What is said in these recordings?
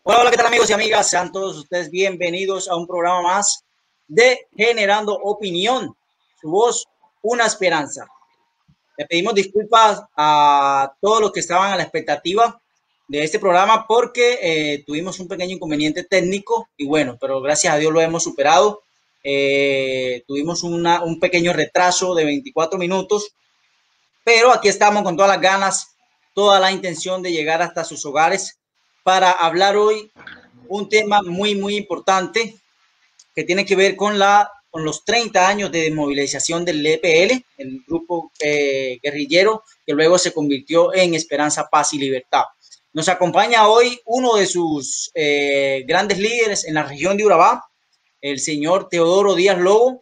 Hola, hola, ¿qué tal amigos y amigas? Sean todos ustedes bienvenidos a un programa más de Generando Opinión. Su voz, una esperanza. Le pedimos disculpas a todos los que estaban a la expectativa de este programa porque tuvimos un pequeño inconveniente técnico y bueno, pero gracias a Dios lo hemos superado. Tuvimos un pequeño retraso de 24 minutos, pero aquí estamos con todas las ganas, toda la intención de llegar hasta sus hogares para hablar hoy un tema muy importante que tiene que ver con los 30 años de desmovilización del EPL, el grupo guerrillero que luego se convirtió en Esperanza, Paz y Libertad. Nos acompaña hoy uno de sus grandes líderes en la región de Urabá, el señor Teodoro Díaz Lobo,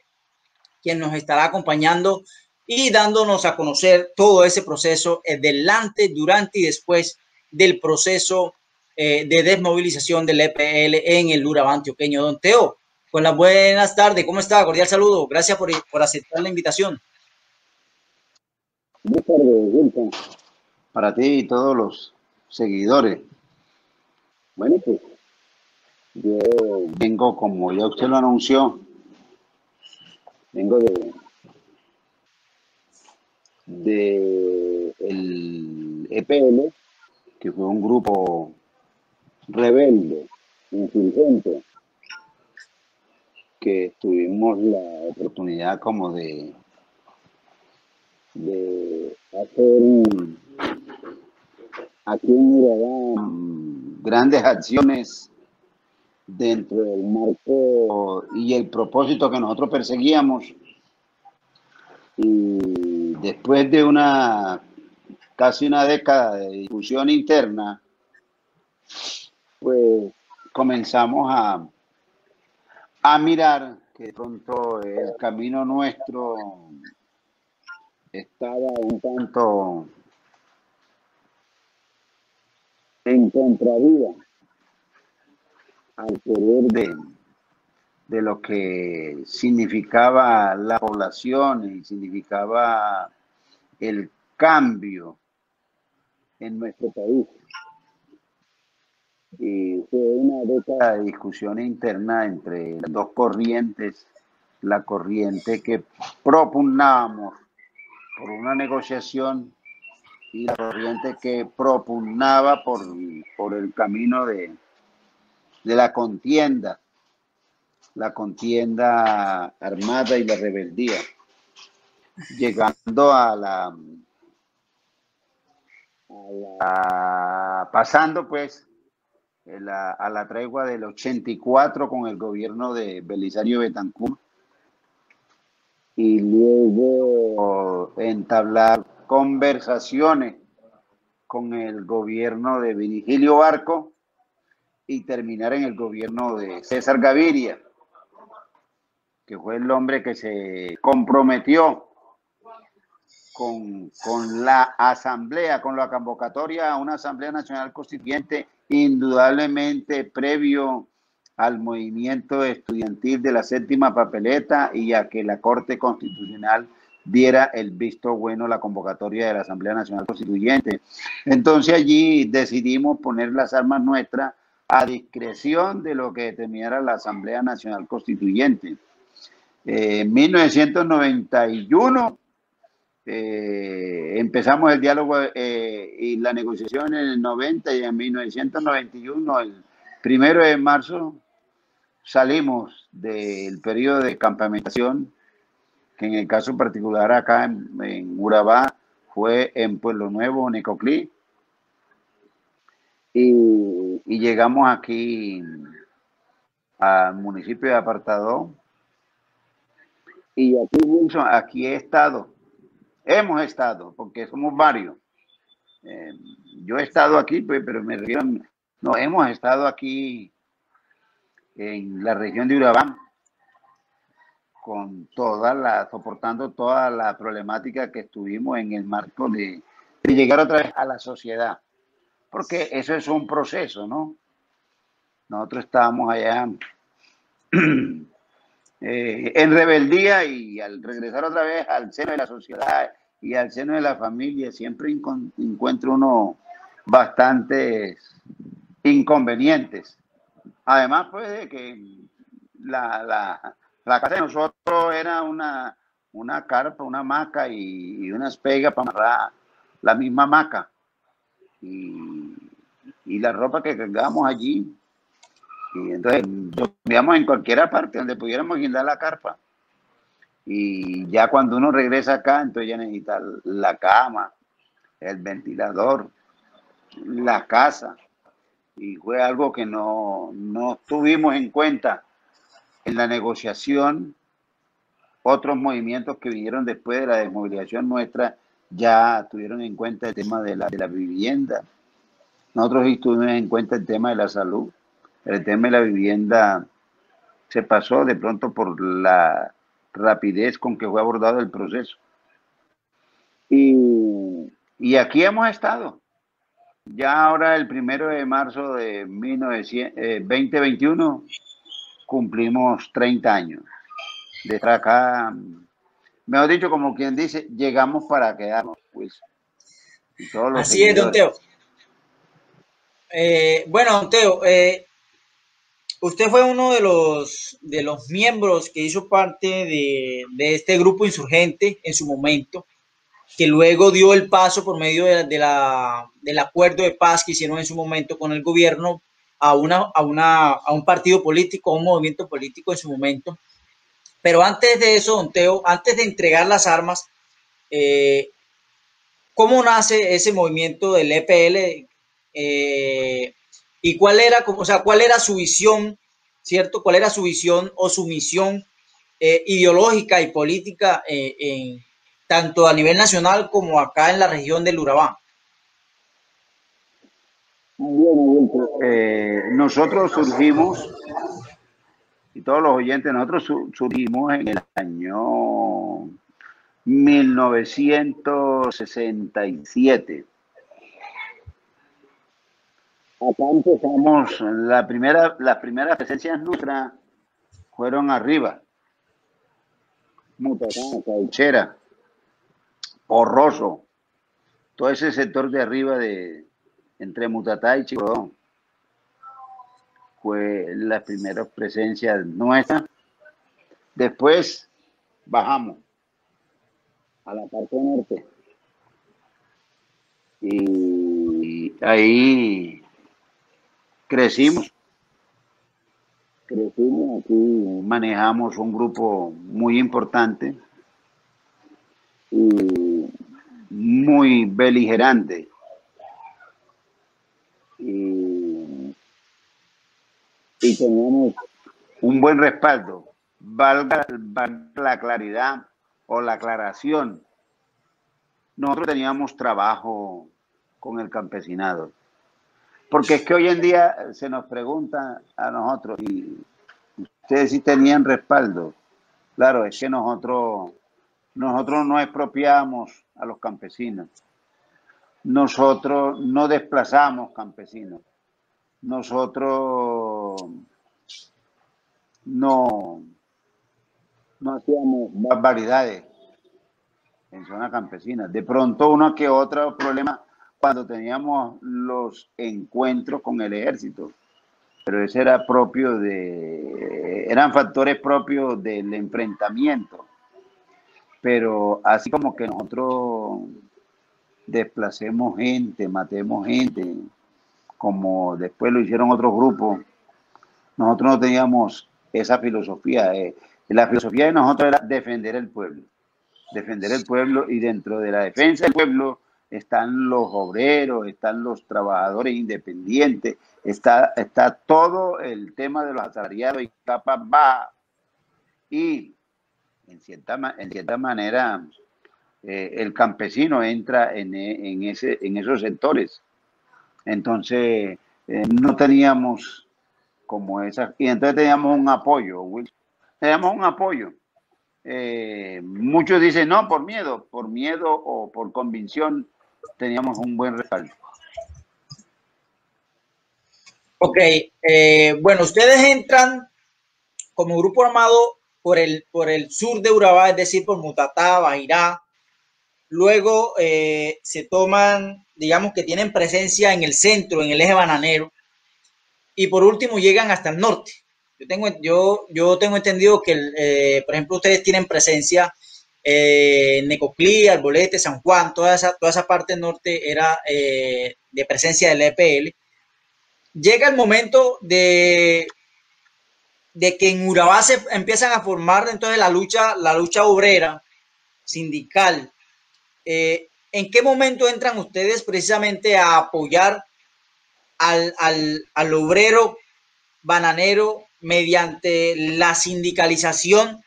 quien nos estará acompañando y dándonos a conocer todo ese proceso delante, durante y después del proceso de desmovilización del EPL en el Urabá antioqueño. Don Teo, con las buenas tardes, ¿cómo está? Cordial saludo, gracias por aceptar la invitación. Buenas tardes, Wilson, para ti y todos los seguidores. Bueno, pues yo vengo, como ya usted lo anunció, vengo de el EPL, que fue un grupo rebelde, insurgente, que tuvimos la oportunidad como de hacer aquí en Urabá grandes acciones dentro del marco y el propósito que nosotros perseguíamos. Y después de casi una década de discusión interna, pues comenzamos a mirar que de pronto el camino nuestro estaba un tanto en contravía al querer de lo que significaba la población y significaba el cambio en nuestro país. Y fue una década de discusión interna entre las dos corrientes, la corriente que propugnábamos por una negociación y la corriente que propugnaba por el camino de la contienda armada y la rebeldía, llegando pasando pues a la tregua del 84 con el gobierno de Belisario Betancur y luego entablar conversaciones con el gobierno de Virgilio Barco y terminar en el gobierno de César Gaviria, que fue el hombre que se comprometió con la asamblea, con la convocatoria a una asamblea nacional constituyente, indudablemente previo al movimiento estudiantil de la séptima papeleta y a que la Corte Constitucional diera el visto bueno a la convocatoria de la Asamblea Nacional Constituyente. Entonces allí decidimos poner las armas nuestras a discreción de lo que determinara la Asamblea Nacional Constituyente. En 1991 empezamos el diálogo y la negociación en el 90 y en 1991, el 1 de marzo, salimos del periodo de campamentación, que en el caso particular acá en Urabá fue en Pueblo Nuevo, Necoclí, y llegamos aquí al municipio de Apartadó. Y aquí, Wilson, aquí hemos estado, porque somos varios. Yo he estado aquí, pues, pero me refiero, no, hemos estado aquí en la región de Urabá, soportando toda la problemática que estuvimos en el marco de llegar otra vez a la sociedad, porque eso es un proceso, ¿no? Nosotros estábamos allá en rebeldía y al regresar otra vez al seno de la sociedad y al seno de la familia, siempre encuentra uno bastantes inconvenientes. Además, pues, de que la casa de nosotros era una carpa, una hamaca y unas pegas para amarrar la misma hamaca. Y la ropa que cargábamos allí. Y entonces dormíamos en cualquier parte donde pudiéramos guindar la carpa. Y ya cuando uno regresa acá, entonces ya necesita la cama, el ventilador, la casa. Y fue algo que no tuvimos en cuenta en la negociación. Otros movimientos que vinieron después de la desmovilización nuestra ya tuvieron en cuenta el tema de la vivienda. Nosotros tuvimos en cuenta el tema de la salud. El tema de la vivienda se pasó de pronto por la rapidez con que fue abordado el proceso. Y aquí hemos estado. Ya ahora el 1 de marzo de 2021 cumplimos 30 años. De estar acá, mejor dicho, como quien dice, llegamos para quedarnos, pues. Y todos los Así es, don seguidores. Teo. Bueno, don Teo, usted fue uno de los miembros que hizo parte de este grupo insurgente en su momento, que luego dio el paso por medio del acuerdo de paz que hicieron en su momento con el gobierno a un partido político, a un movimiento político en su momento. Pero antes de eso, don Teo, antes de entregar las armas, eh, ¿cómo nace ese movimiento del EPL? ¿Y cuál era, o sea, cuál era su visión, cierto? ¿Cuál era su visión o su misión ideológica y política tanto a nivel nacional como acá en la región del Urabá? Nosotros surgimos, y todos los oyentes, nosotros surgimos en el año 1967. Acá empezamos, las primeras presencias nuestras fueron arriba, Mutatá, Cauchera, Horroso, todo ese sector de arriba entre Mutatá y Chicodón. Fue las primeras presencias nuestras. Después bajamos a la parte norte. Y ahí crecimos aquí, manejamos un grupo muy importante y muy beligerante. Y teníamos un buen respaldo, valga la claridad o la aclaración. Nosotros teníamos trabajo con el campesinado. Porque es que hoy en día se nos pregunta a nosotros, y ustedes sí tenían respaldo. Claro, es que nosotros no expropiamos a los campesinos. Nosotros no desplazamos campesinos. Nosotros no hacíamos barbaridades en zona campesina. De pronto uno que otro problema cuando teníamos los encuentros con el ejército, pero ese era eran factores propios del enfrentamiento. Pero así como que nosotros desplacemos gente, matemos gente, como después lo hicieron otros grupos, nosotros no teníamos esa filosofía. La filosofía de nosotros era defender el pueblo, y dentro de la defensa del pueblo están los obreros, están los trabajadores independientes, está todo el tema de los asalariados y capas bajas. Y en cierta manera el campesino entra en esos sectores. Entonces no teníamos como esas, y entonces teníamos un apoyo, Will. Teníamos un apoyo. Muchos dicen no, por miedo o por convicción teníamos un buen respaldo. Ok, bueno, ustedes entran como grupo armado por el sur de Urabá, es decir, por Mutatá, Bajirá. Luego se toman, digamos que tienen presencia en el centro, en el eje bananero. y por último llegan hasta el norte. Yo tengo entendido que, por ejemplo, ustedes tienen presencia en Necoclí, Arbolete, San Juan, toda esa parte norte era de presencia del EPL. Llega el momento de que en Urabá se empiezan a formar entonces la lucha obrera, sindical. ¿En qué momento entran ustedes precisamente a apoyar al obrero bananero mediante la sindicalización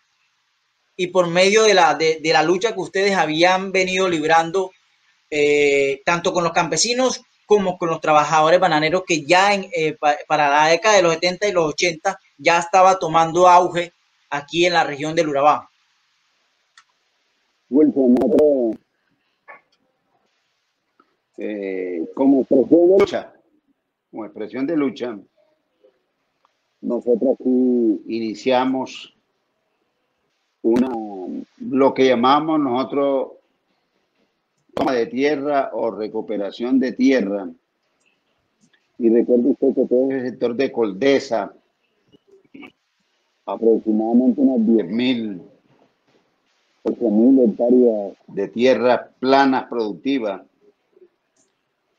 y por medio de la lucha que ustedes habían venido librando tanto con los campesinos como con los trabajadores bananeros que ya para la década de los 70 y los 80 ya estaba tomando auge aquí en la región del Urabá? Wilson, como expresión de lucha, nosotros aquí iniciamos lo que llamamos nosotros toma de tierra o recuperación de tierra. Y recuerde usted que todo el sector de Coldesa, aproximadamente unas 10.000, 8.000 hectáreas de tierras planas productivas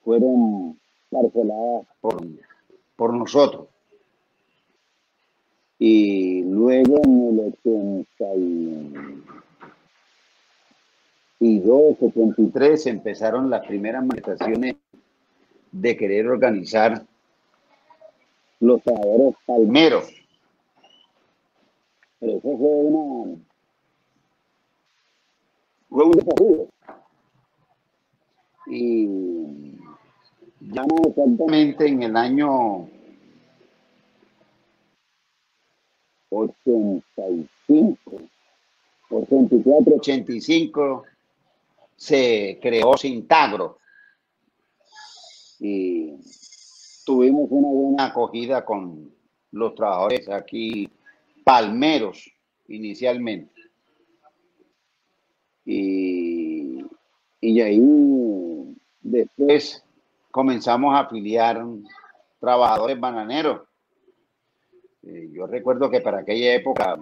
fueron parceladas por nosotros. Y luego en el 82, 83 empezaron las primeras manifestaciones de querer organizar los trabajadores palmeros. Pero eso fue un desafío. Y ya no exactamente en el año 85, 84, 85 se creó Sintagro y tuvimos una buena acogida con los trabajadores aquí palmeros inicialmente. Y ahí después comenzamos a afiliar trabajadores bananeros. Yo recuerdo que para aquella época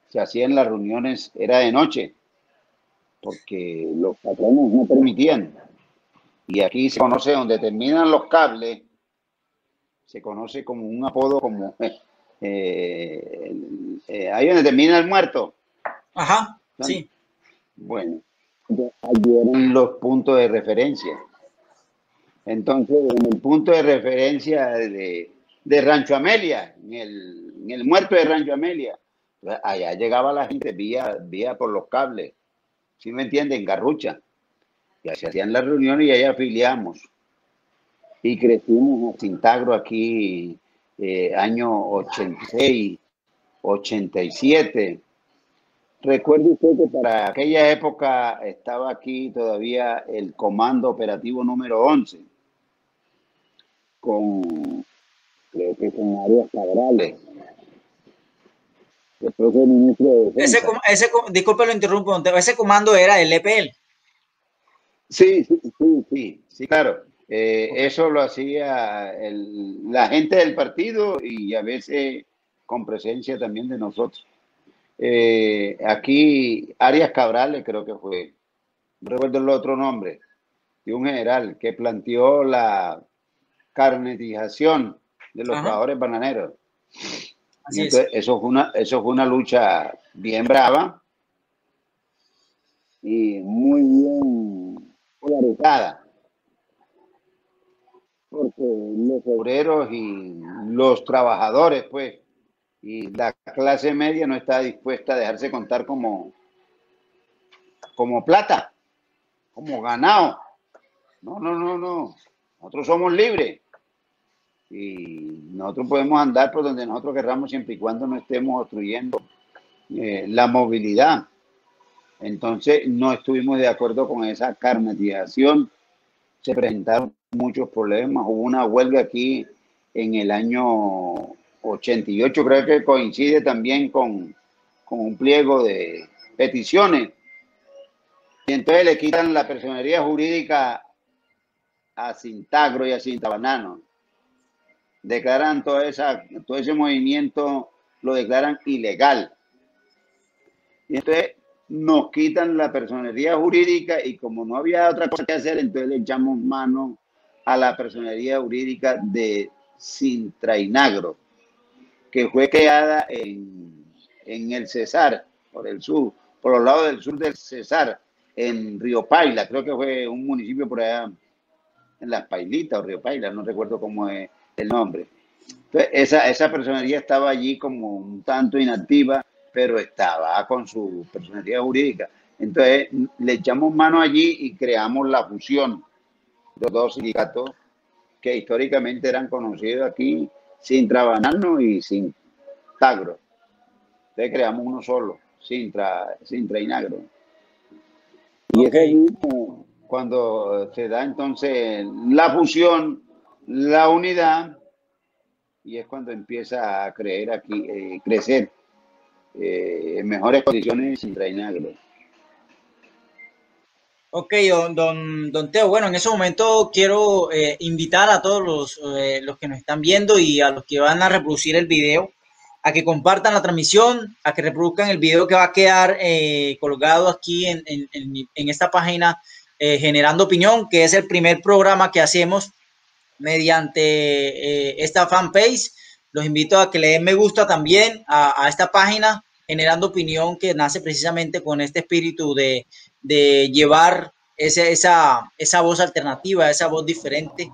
se hacían las reuniones, era de noche, porque los patrones no permitían. Y aquí se conoce donde terminan los cables, se conoce como un apodo como ahí donde termina el muerto. Ajá, sí. Bueno, allí eran los puntos de referencia. Entonces, en el punto de referencia de Rancho Amelia, en el muerto de Rancho Amelia, allá llegaba la gente vía por los cables, ¿sí me entienden? Garrucha. Ya se hacían las reuniones y ahí afiliamos. Y crecimos a Sintagro aquí año 86, 87. Recuerde usted que para aquella época estaba aquí todavía el Comando Operativo número 11, creo que con Arias Cabrales. Después fue ministro de Defensa. Disculpe, lo interrumpo, ese comando era el EPL. Sí, claro. Eso lo hacía la gente del partido y a veces con presencia también de nosotros. Aquí Arias Cabrales creo que fue, no recuerdo el otro nombre, de un general que planteó la carnetización de los trabajadores bananeros. Así entonces, es. eso fue una lucha bien brava y muy bien polarizada, porque los obreros y los trabajadores, pues, y la clase media no está dispuesta a dejarse contar como plata, como ganado. No. Nosotros somos libres y nosotros podemos andar por donde nosotros querramos siempre y cuando no estemos obstruyendo la movilidad. Entonces no estuvimos de acuerdo con esa carnetización. Se presentaron muchos problemas. Hubo una huelga aquí en el año 88, creo que coincide también con un pliego de peticiones. Y entonces le quitan la personería jurídica a Sintagro y a Cintabanano. declaran todo ese movimiento, lo declaran ilegal. Y entonces nos quitan la personería jurídica y como no había otra cosa que hacer, entonces le echamos mano a la personería jurídica de Sintrainagro, que fue creada en el Cesar, por el sur, por los lados del sur del Cesar, en Río Paila, creo que fue un municipio por allá, en Las Pailitas o Río Paila, no recuerdo cómo es el nombre. Entonces, esa personería estaba allí como un tanto inactiva, pero estaba con su personería jurídica. Entonces, le echamos mano allí y creamos la fusión de los dos sindicatos que históricamente eran conocidos aquí, Sintra Banano y Sintagro. Entonces, creamos uno solo, Sintra y Nagro. Y Ok. ese mismo, cuando se da entonces la fusión, la unidad, y es cuando empieza a creer aquí, crecer en mejores condiciones sin Negro. Ok, don Teo, bueno, en ese momento quiero invitar a todos los que nos están viendo y a los que van a reproducir el video a que compartan la transmisión, a que reproduzcan el video que va a quedar colgado aquí en esta página Generando Opinión, que es el primer programa que hacemos mediante esta fanpage. Los invito a que le den me gusta también a esta página Generando Opinión, que nace precisamente con este espíritu de llevar esa voz alternativa, esa voz diferente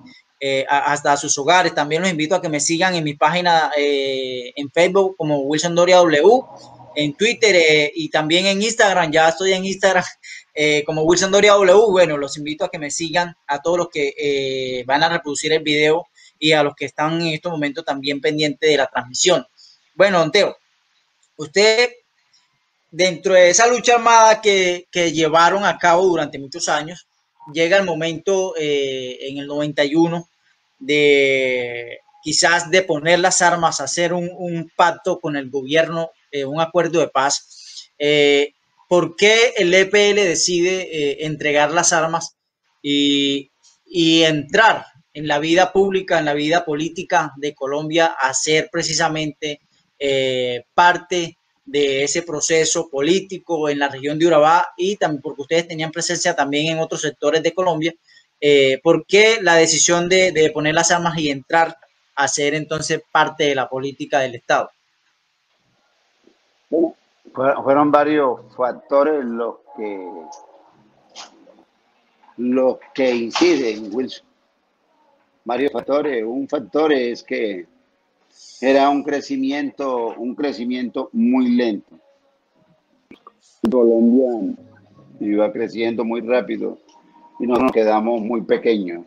hasta sus hogares. También los invito a que me sigan en mi página en Facebook como Wilson Doria W, en Twitter y también en Instagram. Ya estoy en Instagram como Wilson Doria W. Bueno, los invito a que me sigan, a todos los que van a reproducir el video y a los que están en estos momentos también pendientes de la transmisión. Bueno, don Teo, usted dentro de esa lucha armada que llevaron a cabo durante muchos años, llega el momento en el 91 de quizás de poner las armas, hacer un pacto con el gobierno, un acuerdo de paz. ¿Por qué el EPL decide entregar las armas y entrar en la vida pública, en la vida política de Colombia, a ser precisamente parte de ese proceso político en la región de Urabá y también porque ustedes tenían presencia también en otros sectores de Colombia? ¿Por qué la decisión de poner las armas y entrar a ser entonces parte de la política del Estado? Bueno, fueron varios factores los que inciden, Wilson. Varios factores. Un factor es que era un crecimiento muy lento. Colombia iba creciendo muy rápido y nos quedamos muy pequeños.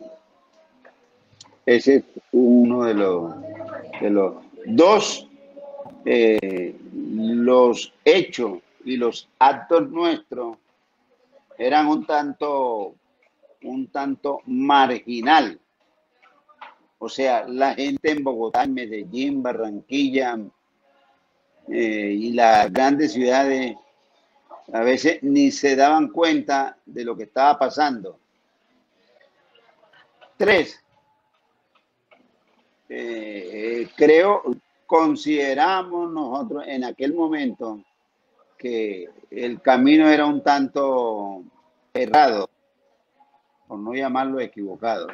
Ese es uno de los dos, los hechos y los actos nuestros eran un tanto marginal. O sea, la gente en Bogotá, en Medellín, Barranquilla y las grandes ciudades a veces ni se daban cuenta de lo que estaba pasando. Tres, consideramos nosotros en aquel momento que el camino era un tanto errado, por no llamarlo equivocado.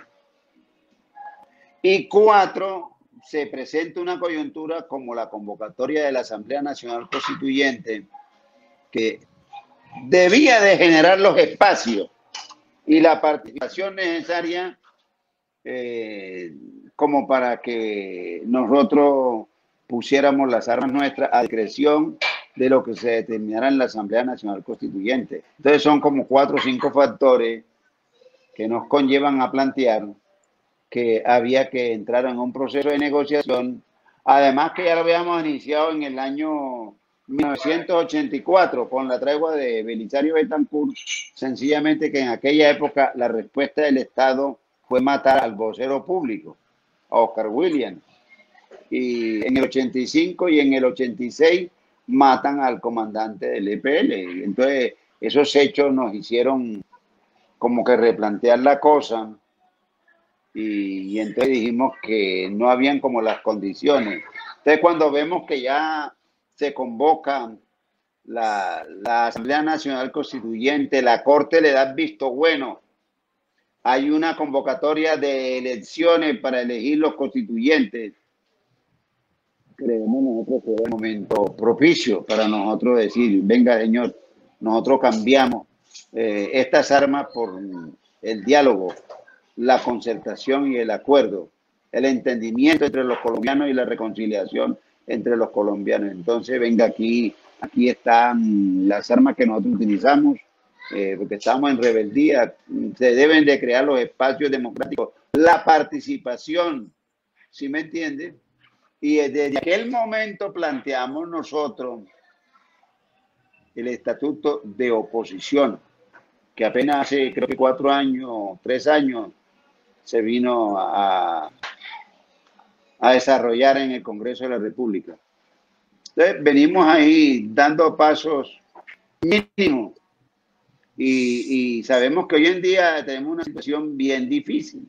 Y cuatro, se presenta una coyuntura como la convocatoria de la Asamblea Nacional Constituyente, que debía de generar los espacios y la participación necesaria como para que nosotros pusiéramos las armas nuestras a discreción de lo que se determinara en la Asamblea Nacional Constituyente. Entonces son como 4 o 5 factores que nos conllevan a plantear que había que entrar en un proceso de negociación, además que ya lo habíamos iniciado en el año 1984 con la tregua de Belisario Betancourt, sencillamente que en aquella época la respuesta del Estado fue matar al vocero público, a Oscar Williams, y en el 85 y en el 86 matan al comandante del EPL. Entonces esos hechos nos hicieron como que replantear la cosa y entonces dijimos que no habían como las condiciones. Entonces cuando vemos que ya se convoca la Asamblea Nacional Constituyente, la Corte le da visto bueno, hay una convocatoria de elecciones para elegir los constituyentes. Creemos nosotros que es un momento propicio para nosotros decir, venga señor, nosotros cambiamos estas armas por el diálogo, la concertación y el acuerdo, el entendimiento entre los colombianos y la reconciliación entre los colombianos. Entonces, venga, aquí están las armas que nosotros utilizamos, porque estamos en rebeldía. Se deben de crear los espacios democráticos, la participación, ¿sí me entiende? Y desde aquel momento planteamos nosotros el estatuto de oposición, que apenas hace, creo que 4 años, 3 años, se vino a desarrollar en el Congreso de la República. Entonces, venimos ahí dando pasos mínimos y sabemos que hoy en día tenemos una situación bien difícil,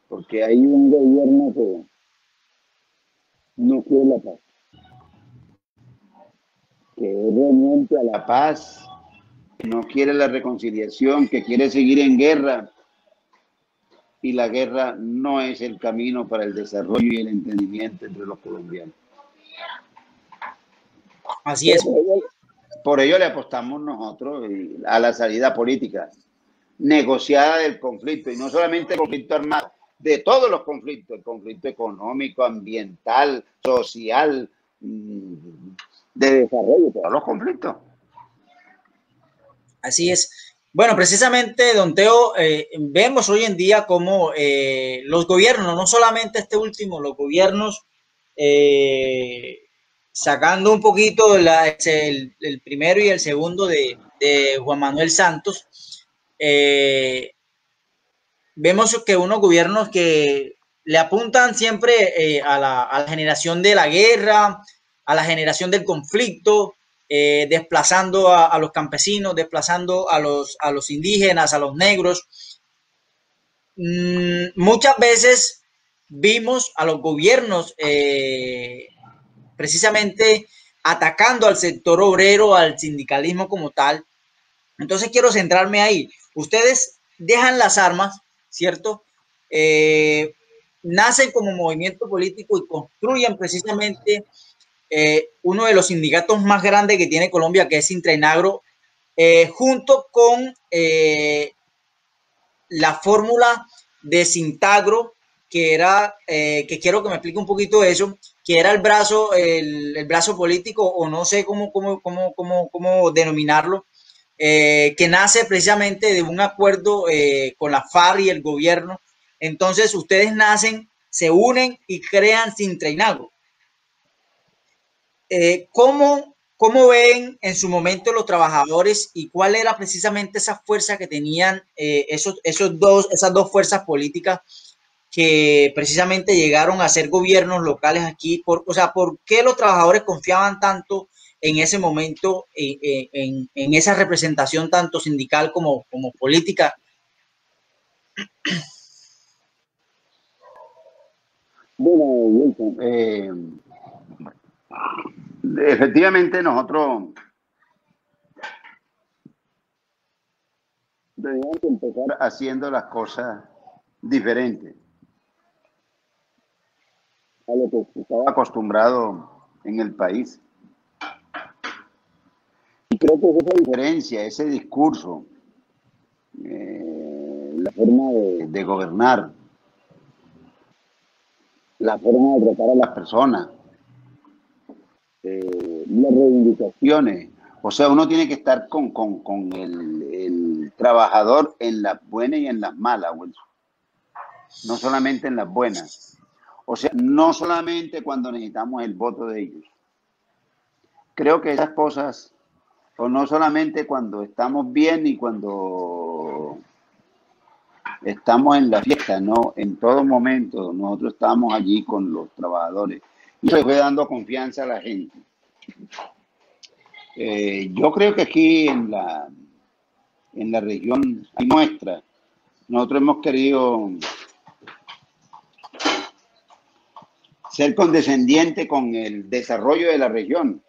porque hay un gobierno que no quiere la paz, que es renuente a la paz, que no quiere la reconciliación, que quiere seguir en guerra, y la guerra no es el camino para el desarrollo y el entendimiento entre los colombianos. Así es. Por ello le apostamos nosotros a la salida política, negociada del conflicto, y no solamente el conflicto armado, de todos los conflictos, el conflicto económico, ambiental, social, de desarrollo, todos los conflictos. Así es. Bueno, precisamente, don Teo, vemos hoy en día cómo los gobiernos, no solamente este último, los gobiernos, sacando un poquito el primero y el segundo de Juan Manuel Santos, vemos que unos gobiernos que le apuntan siempre a la generación de la guerra, a la generación del conflicto, desplazando a los campesinos, desplazando a los indígenas, a los negros. Muchas veces vimos a los gobiernos precisamente atacando al sector obrero, al sindicalismo como tal. Entonces quiero centrarme ahí. Ustedes dejan las armas, ¿cierto? Nacen como movimiento político y construyen precisamente uno de los sindicatos más grandes que tiene Colombia, que es Sintrainagro, junto con la fórmula de Sintagro, que era, que quiero que me explique un poquito eso, que era el brazo político, o no sé cómo denominarlo, que nace precisamente de un acuerdo con la FARC y el gobierno. Entonces ustedes nacen, se unen y crean Sintrainagro. ¿Cómo ven en su momento los trabajadores y cuál era precisamente esa fuerza que tenían esas dos fuerzas políticas que precisamente llegaron a ser gobiernos locales aquí? O sea, ¿por qué los trabajadores confiaban tanto en ese momento en esa representación tanto sindical como política? Bueno, Wilson, efectivamente nosotros debemos empezar haciendo las cosas diferentes a lo que estaba acostumbrado en el país. Y creo que esa diferencia, ese discurso, la forma de gobernar, la forma de tratar a las personas, las reivindicaciones. O sea, uno tiene que estar con el trabajador en las buenas y en las malas, Wilson. No solamente en las buenas. O sea, no solamente cuando necesitamos el voto de ellos. Creo que esas cosas, o no solamente cuando estamos bien y cuando estamos en la fiesta, no, en todo momento nosotros estamos allí con los trabajadores y se fue dando confianza a la gente. Yo creo que aquí en la región nuestra, nosotros hemos querido ser condescendiente con el desarrollo de la región.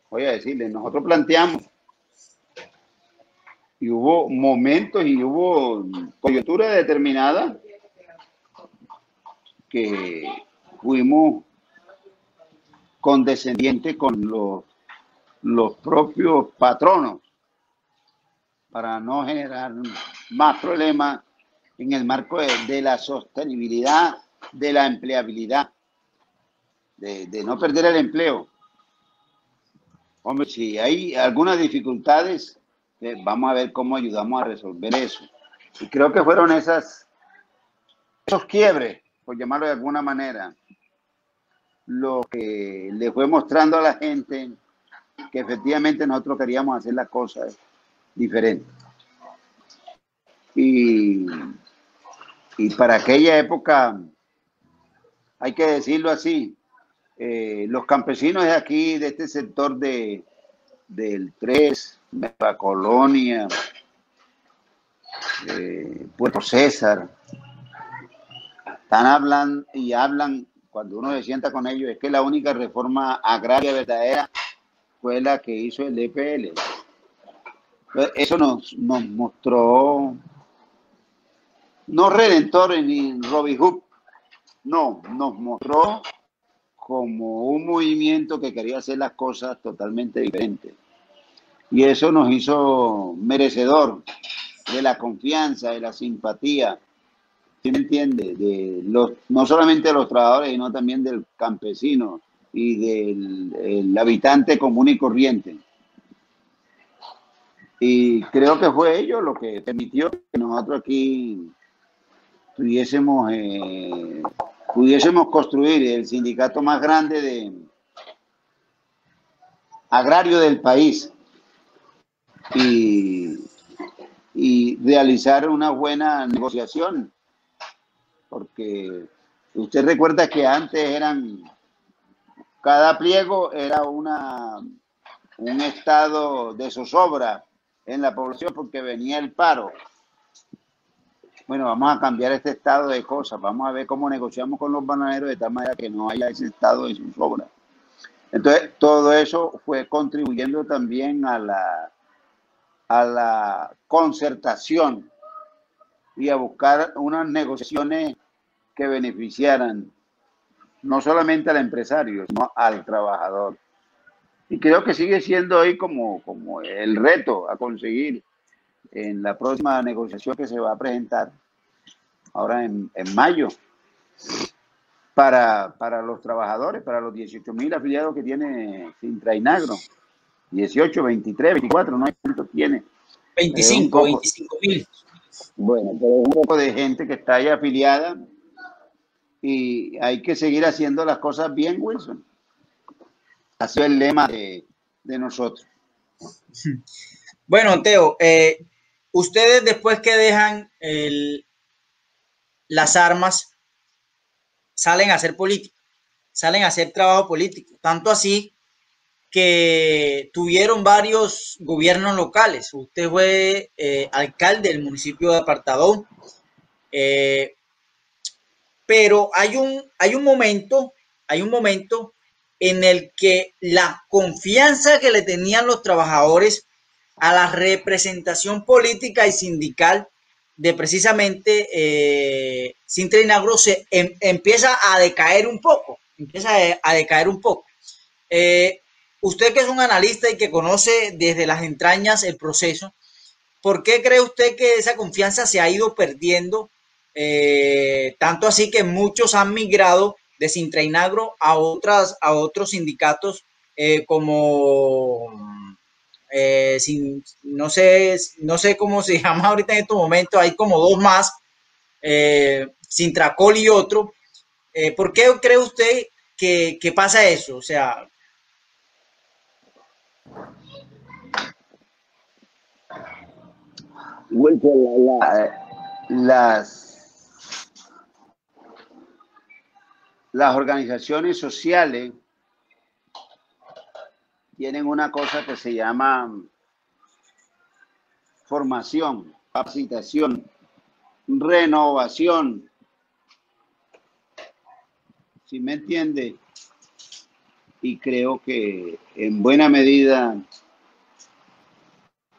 Voy a decirles, nosotros planteamos y hubo momentos y hubo coyunturas determinadas que fuimos condescendientes con los propios patronos para no generar más problemas en el marco de la sostenibilidad, de la empleabilidad, de no perder el empleo. Hombre, si hay algunas dificultades, vamos a ver cómo ayudamos a resolver eso. Y creo que fueron esos quiebres, por llamarlo de alguna manera, lo que le fue mostrando a la gente que efectivamente nosotros queríamos hacer las cosas diferentes. Y para aquella época, hay que decirlo así, los campesinos de aquí, de este sector del 3, Nueva Colonia, Puerto César, están hablando y hablan, cuando uno se sienta con ellos, es que la única reforma agraria verdadera fue la que hizo el EPL. Eso nos mostró, no redentores ni Robin Hood, no, nos mostró como un movimiento que quería hacer las cosas totalmente diferentes. Y eso nos hizo merecedor de la confianza, de la simpatía, ¿sí me entiende? No solamente de los trabajadores, sino también del campesino y del habitante común y corriente. Y creo que fue ello lo que permitió que nosotros aquí pudiésemos construir el sindicato más grande agrario del país y realizar una buena negociación, porque usted recuerda que antes cada pliego era un estado de zozobra en la población porque venía el paro. Bueno, vamos a cambiar este estado de cosas, vamos a ver cómo negociamos con los bananeros de tal manera que no haya ese estado de zozobra. Entonces, todo eso fue contribuyendo también a la concertación y a buscar unas negociaciones que beneficiaran no solamente al empresario, sino al trabajador. Y creo que sigue siendo hoy como el reto a conseguir en la próxima negociación que se va a presentar ahora en mayo para los trabajadores, para los 18.000 afiliados que tiene Sintra y Nagro. 18, 23, 24, no hay cuánto tiene. 25.000. Bueno, pero un poco de gente que está ahí afiliada y hay que seguir haciendo las cosas bien, Wilson. Ha sido el lema de nosotros. Bueno, Teo, ustedes después que dejan las armas, salen a hacer política, salen a hacer trabajo político, tanto así que tuvieron varios gobiernos locales. Usted fue alcalde del municipio de Apartadón, pero hay un momento en el que la confianza que le tenían los trabajadores a la representación política y sindical de precisamente Sintra y Nagro empieza a decaer un poco, usted que es un analista y que conoce desde las entrañas el proceso, ¿por qué cree usted que esa confianza se ha ido perdiendo? Tanto así que muchos han migrado de Sintra y Nagro a otros sindicatos como no sé cómo se llama ahorita en estos momentos, hay como dos más, Sintracol y otro. ¿Por qué cree usted que pasa eso? O sea, Las organizaciones sociales tienen una cosa que se llama formación, capacitación, renovación. ¿sí me entiende? Y creo que en buena medida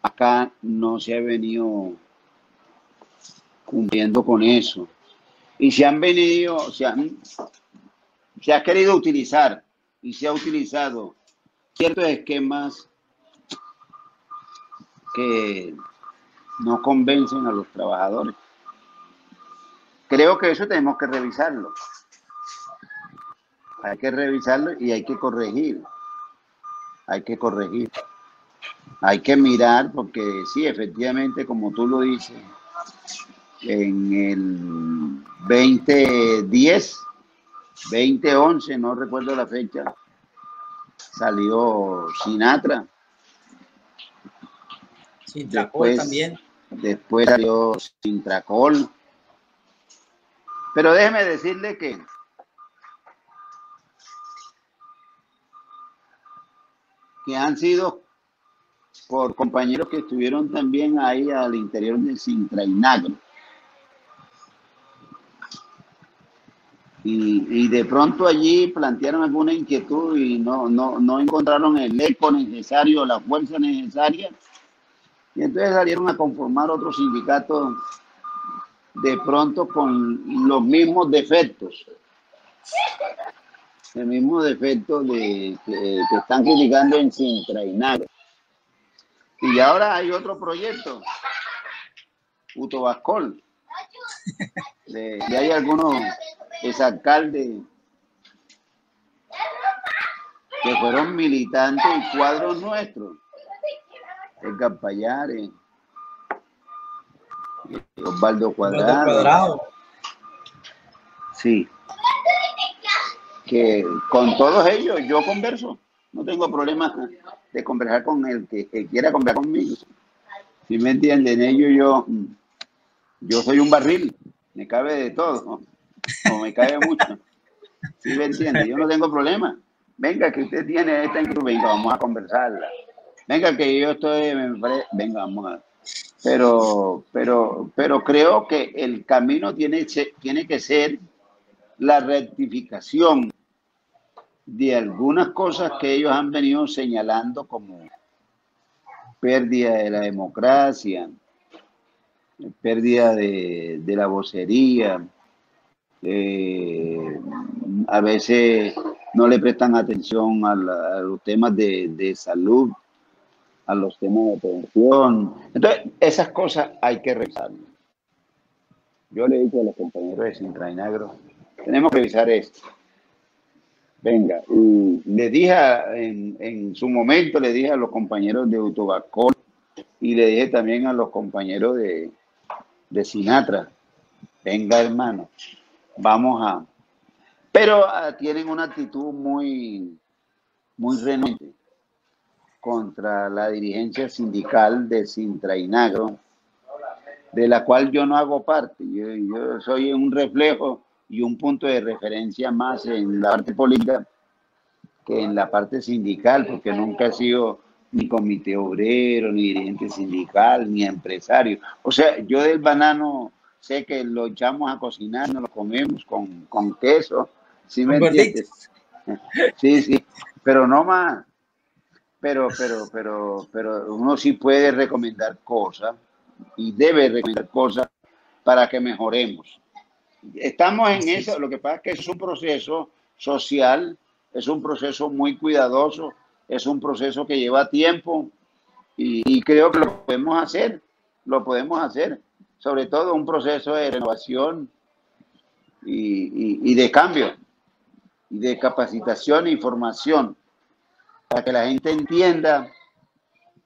acá no se ha venido cumpliendo con eso. Y se ha querido utilizar y se ha utilizado ciertos esquemas que no convencen a los trabajadores. Creo que eso tenemos que revisarlo. Hay que revisarlo y hay que corregir. Hay que corregir. Hay que mirar porque sí, efectivamente, como tú lo dices, en el 2010, 2011, no recuerdo la fecha, salió Sinatra. Sintracol también. Después salió Sintracol. Pero déjeme decirle que han sido por compañeros que estuvieron también ahí al interior del Sintrainagro. Y de pronto allí plantearon alguna inquietud y no encontraron el eco necesario, la fuerza necesaria. Y entonces salieron a conformar otro sindicato de pronto con los mismos defectos. El mismo defecto que están criticando en Sintrainagro. Y ahora hay otro proyecto, Utobascol. Y hay algunos exalcaldes que fueron militantes y cuadros nuestros. Edgar Payares, Osvaldo Cuadrado. Sí. Que con todos ellos yo converso. No tengo problema de conversar con el que quiera conversar conmigo. Si me entienden, ellos yo soy un barril, me cabe de todo, o me cabe mucho. ¿Sí me entiende? Yo no tengo problema. Venga, que usted tiene esta inquietud, venga, vamos a conversarla. Venga, que yo estoy, venga, vamos a... Pero creo que el camino tiene que ser la rectificación de algunas cosas que ellos han venido señalando como pérdida de la democracia, pérdida de la vocería, a veces no le prestan atención a los temas de salud, a los temas de pensión. Entonces, esas cosas hay que revisarlas. Yo le he dicho a los compañeros de Sintrainagro, tenemos que revisar esto. Venga, y le dije en su momento, le dije a los compañeros de Utobascol y le dije también a los compañeros de Sinatra, venga hermano, vamos a... Pero tienen una actitud muy renuente contra la dirigencia sindical de Sintrainagro, de la cual yo no hago parte. Yo soy un reflejo y un punto de referencia más en la parte política que en la parte sindical, porque nunca he sido ni comité obrero, ni dirigente sindical, ni empresario. O sea, yo del banano sé que lo echamos a cocinar, nos lo comemos con queso, ¿sí me entiendes? Sí, pero no más. Pero uno sí puede recomendar cosas y debe recomendar cosas para que mejoremos. Estamos en eso, lo que pasa es que es un proceso social, es un proceso muy cuidadoso, es un proceso que lleva tiempo y creo que lo podemos hacer, sobre todo un proceso de renovación y de cambio, y de capacitación e información, para que la gente entienda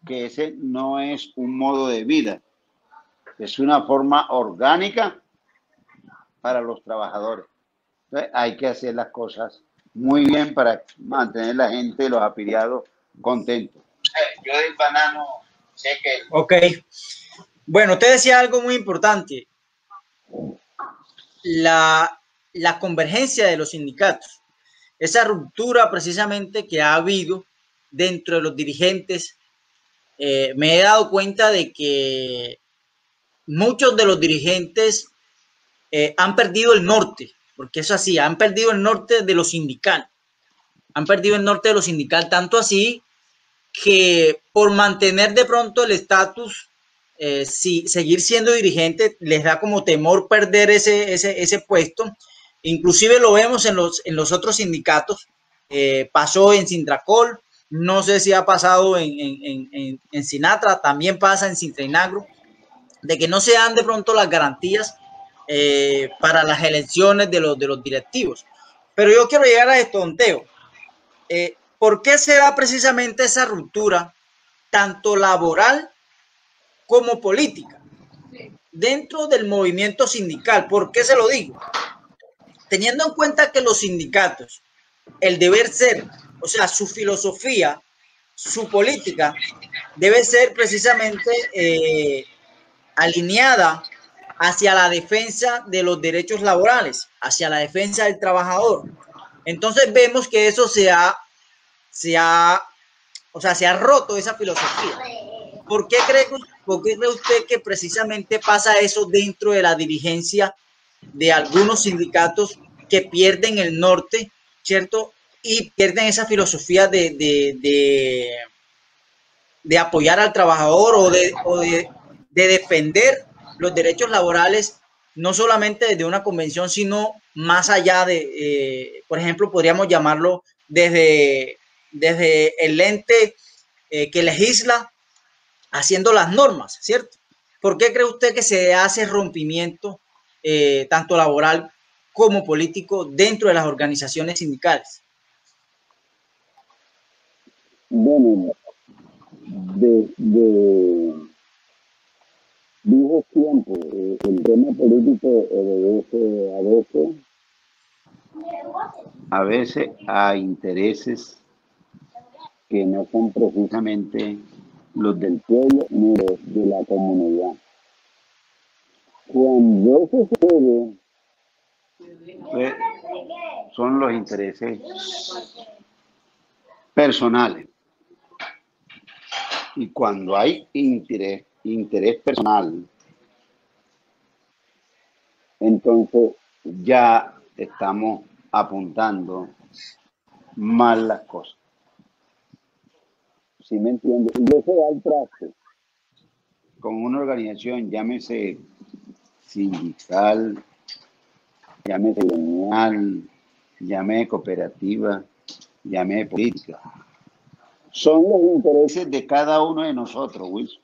que ese no es un modo de vida, es una forma orgánica para los trabajadores. Entonces, hay que hacer las cosas muy bien para mantener la gente, los afiliados, contentos. Yo del banano sé que... Ok. Bueno, usted decía algo muy importante. La convergencia de los sindicatos. Esa ruptura precisamente que ha habido dentro de los dirigentes. Me he dado cuenta de que muchos de los dirigentes han perdido el norte, porque eso así, han perdido el norte de lo sindical, han perdido el norte de lo sindical, tanto así que por mantener de pronto el estatus, si seguir siendo dirigente, les da como temor perder ese puesto. Inclusive lo vemos en los otros sindicatos, pasó en Sintracol, no sé si ha pasado en Sinatra, también pasa en Sintra y Nagro, de que no se dan de pronto las garantías para las elecciones de los directivos. Pero yo quiero llegar a esto, don Teo. ¿Por qué se da precisamente esa ruptura, tanto laboral como política, dentro del movimiento sindical? ¿Por qué se lo digo? Teniendo en cuenta que los sindicatos, el deber ser, o sea, su filosofía, su política, debe ser precisamente alineada hacia la defensa de los derechos laborales, hacia la defensa del trabajador. Entonces vemos que eso o sea, se ha roto esa filosofía. ¿Por qué cree usted que precisamente pasa eso dentro de la dirigencia de algunos sindicatos que pierden el norte, ¿cierto? Y pierden esa filosofía de apoyar al trabajador de defender los derechos laborales, no solamente desde una convención, sino más allá por ejemplo, podríamos llamarlo desde el ente que legisla haciendo las normas, ¿cierto? ¿Por qué cree usted que se hace rompimiento tanto laboral como político dentro de las organizaciones sindicales? Bueno, desde viejos tiempos, el tema político obedece A veces a intereses que no son precisamente los del pueblo ni los de la comunidad. Cuando eso sucede, pues, son los intereses personales. Y cuando hay interés personal, entonces ya estamos apuntando mal las cosas. ¿sí me entiendes? Y eso da al traste. Con una organización, llámese sindical, llámese gremial, llámese cooperativa, llámese política. Son los intereses de cada uno de nosotros, Wilson,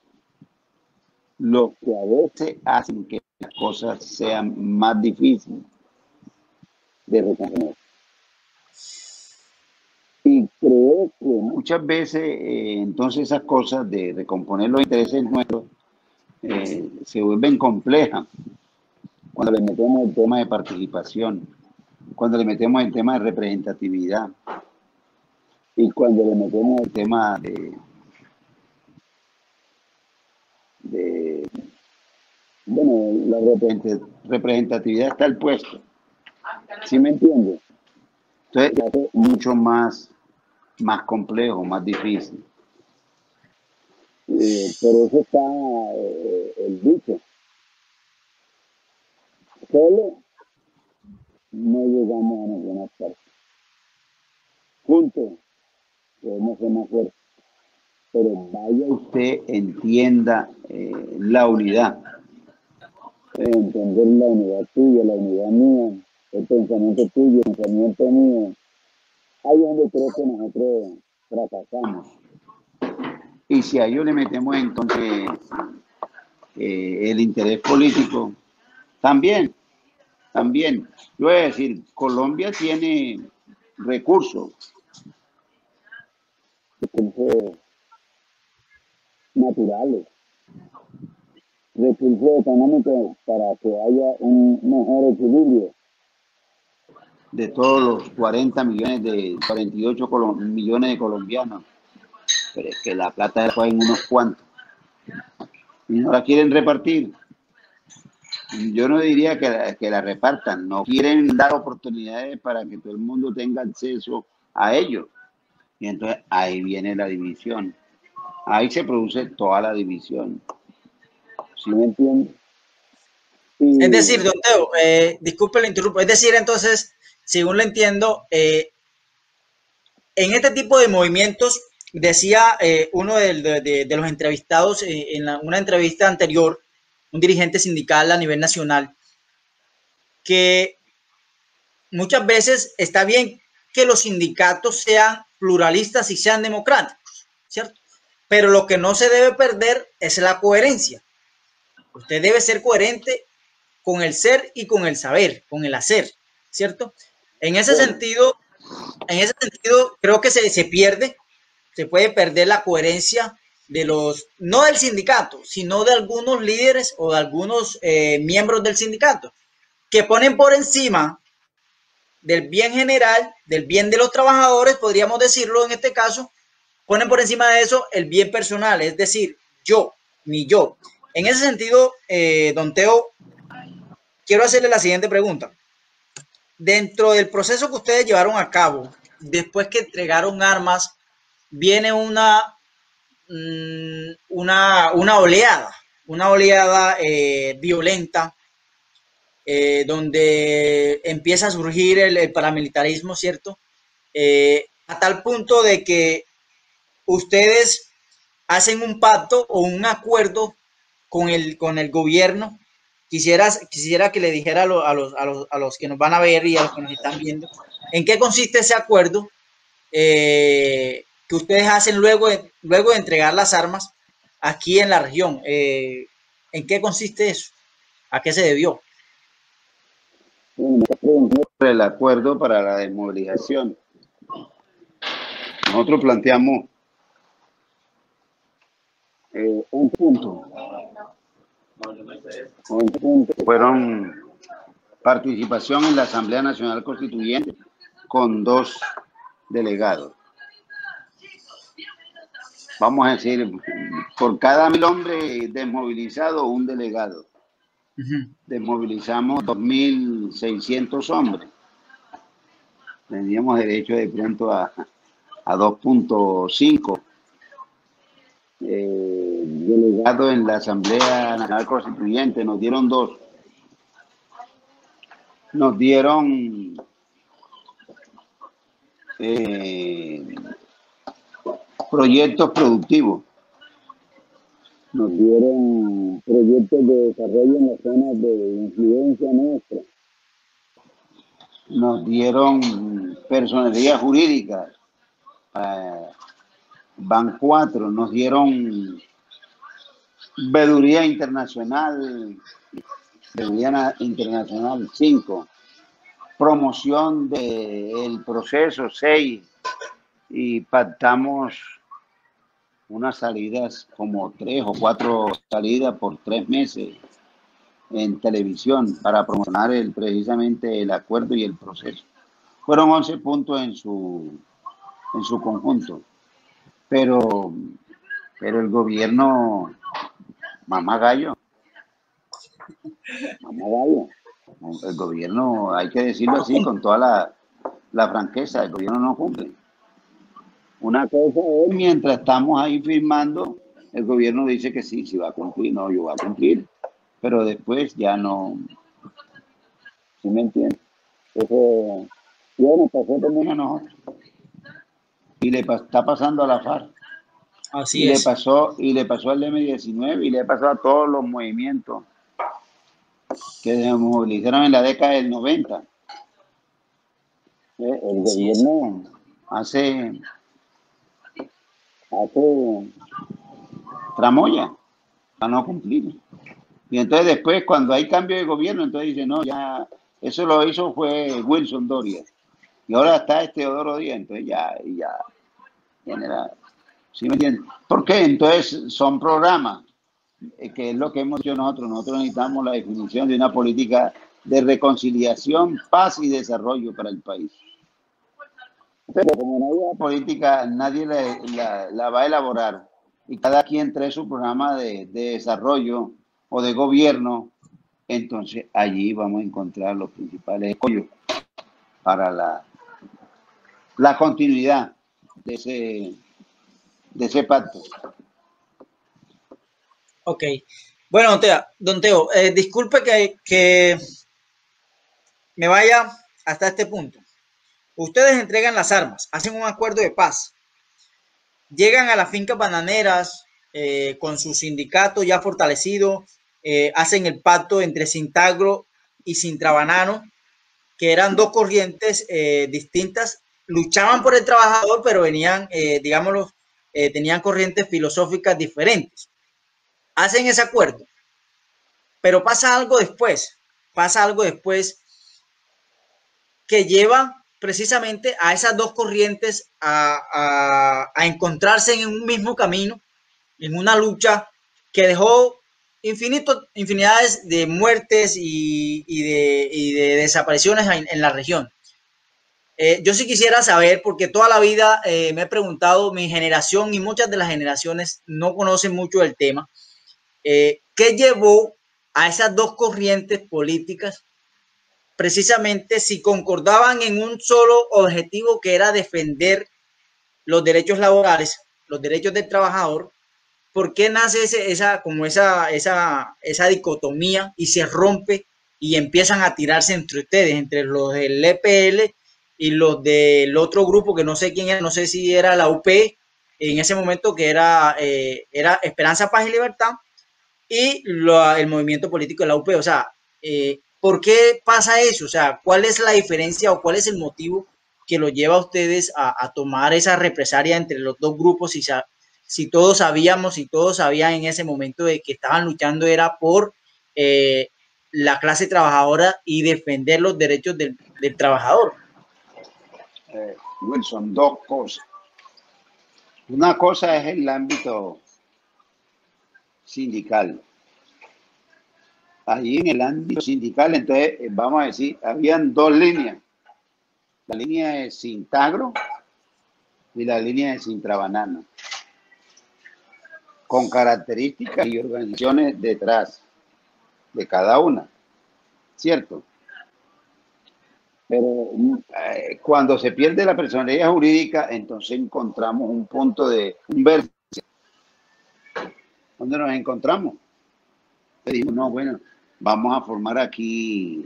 los que a veces hacen que las cosas sean más difíciles de reconocer. Y creo que muchas veces, entonces, esas cosas de recomponer los intereses nuestros se vuelven complejas cuando le metemos el tema de participación, cuando le metemos el tema de representatividad y cuando le metemos el tema bueno, la representatividad está al puesto, ¿sí me entiendes? Entonces, hace mucho más complejo, más difícil. por eso está el dicho. Solo no llegamos a ninguna parte. Juntos podemos ser más fuertes. Pero vaya usted entienda la unidad. Entender la unidad tuya, la unidad mía, el pensamiento tuyo, el pensamiento mío. Ahí es donde creo que nosotros fracasamos. Y si a ellos le metemos entonces el interés político, también. Yo voy a decir, Colombia tiene recursos naturales, recursos económicos para que haya un mejor equilibrio. De todos los 48 millones de colombianos, pero es que la plata se en unos cuantos y no la quieren repartir. Yo no diría que la repartan, no quieren dar oportunidades para que todo el mundo tenga acceso a ellos. Y entonces ahí viene la división. Ahí se produce toda la división. ¿Sí me entiendes? Es decir, don Teo, disculpe lo interrumpo, es decir, entonces, según lo entiendo, en este tipo de movimientos, decía uno de los entrevistados en una entrevista anterior, un dirigente sindical a nivel nacional, que muchas veces está bien que los sindicatos sean pluralistas y sean democráticos, ¿cierto? Pero lo que no se debe perder es la coherencia. Usted debe ser coherente con el ser y con el saber, con el hacer, ¿cierto? En ese sentido, creo que se pierde, se puede perder la coherencia de los, no del sindicato, sino de algunos líderes o de algunos miembros del sindicato, que ponen por encima del bien general, del bien de los trabajadores, podríamos decirlo en este caso, ponen por encima de eso el bien personal, es decir, yo, mi yo. En ese sentido, don Teo, quiero hacerle la siguiente pregunta. Dentro del proceso que ustedes llevaron a cabo, después que entregaron armas, viene una oleada violenta, donde empieza a surgir el paramilitarismo, ¿cierto? A tal punto de que ustedes hacen un pacto o un acuerdo con el gobierno. Quisiera que le dijera a los que nos van a ver y a los que nos están viendo, ¿en qué consiste ese acuerdo que ustedes hacen luego de entregar las armas aquí en la región? ¿En qué consiste eso? ¿A qué se debió? El acuerdo para la desmovilización. Nosotros planteamos un punto. Fueron participación en la Asamblea Nacional Constituyente con 2 delegados. Vamos a decir, por cada 1000 hombres desmovilizados, un delegado. Desmovilizamos 2600 hombres. Teníamos derecho de pronto a 2.5 delegados en la Asamblea Nacional Constituyente. Nos dieron 2. Nos dieron proyectos productivos. Nos dieron proyectos de desarrollo en las zonas de influencia nuestra. Nos dieron personería jurídica. Van 4. Nos dieron veeduría internacional. Veeduría internacional 5. Promoción del proceso 6. Y pactamos unas salidas, como 3 o 4 salidas por 3 meses en televisión para promocionar precisamente el acuerdo y el proceso. Fueron 11 puntos en su conjunto, pero el gobierno, mamá gallo, el gobierno, hay que decirlo así con toda la franqueza, el gobierno no cumple. Una cosa es, mientras estamos ahí firmando, el gobierno dice que sí va a cumplir, no, yo voy a cumplir, pero después ya no. ¿Sí me entiendes? Eso ya nos pasó también a nosotros. Y le está pasando a la FARC. Así es. Le pasó al M-19 y le pasó a todos los movimientos que se movilizaron en la década del 90. El gobierno hace tramoya para no cumplir. Y entonces después, cuando hay cambio de gobierno, entonces dice, no, ya, eso lo hizo fue Wilson Doria. Y ahora está Teodoro Díaz, entonces ya genera. ¿Sí me entiendes? ¿Por qué? Entonces son programas, que es lo que hemos hecho nosotros. Nosotros necesitamos la definición de una política de reconciliación, paz y desarrollo para el país. Pero como no hay política, nadie la va a elaborar. Y cada quien trae su programa de desarrollo o de gobierno. Entonces allí vamos a encontrar los principales apoyos para la continuidad de ese pacto. Ok. Bueno, don Teo, disculpe que me vaya hasta este punto. Ustedes entregan las armas, hacen un acuerdo de paz, llegan a las fincas bananeras con su sindicato ya fortalecido, hacen el pacto entre Sintagro y Sintrabanano, que eran dos corrientes distintas, luchaban por el trabajador, pero venían, digámoslo, tenían corrientes filosóficas diferentes. Hacen ese acuerdo, pero pasa algo después que lleva precisamente a esas dos corrientes a encontrarse en un mismo camino, en una lucha que dejó infinidades de muertes y de desapariciones en la región. Yo sí quisiera saber, porque toda la vida me he preguntado, mi generación y muchas de las generaciones no conocen mucho del tema, ¿qué llevó a esas dos corrientes políticas precisamente si concordaban en un solo objetivo que era defender los derechos laborales, los derechos del trabajador? ¿Por qué nace esa dicotomía y se rompe y empiezan a tirarse entre ustedes, entre los del EPL y los del otro grupo que no sé quién era, no sé si era la UP en ese momento, que era Esperanza, Paz y Libertad, y el movimiento político de la UP? O sea, ¿por qué pasa eso? O sea, ¿cuál es la diferencia o cuál es el motivo que lo lleva a ustedes a tomar esa represalia entre los dos grupos? Si todos sabíamos, si todos sabían en ese momento de que estaban luchando era por la clase trabajadora y defender los derechos del trabajador. Wilson, dos cosas. Una cosa es el ámbito sindical. Allí en el ámbito sindical, entonces, vamos a decir, habían dos líneas. La línea de Sintagro y la línea de Sintrabanano, con características y organizaciones detrás de cada una, ¿cierto? Pero cuando se pierde la personalidad jurídica, entonces encontramos un punto de un vértice. ¿Dónde nos encontramos? Dijimos, no, bueno, vamos a formar aquí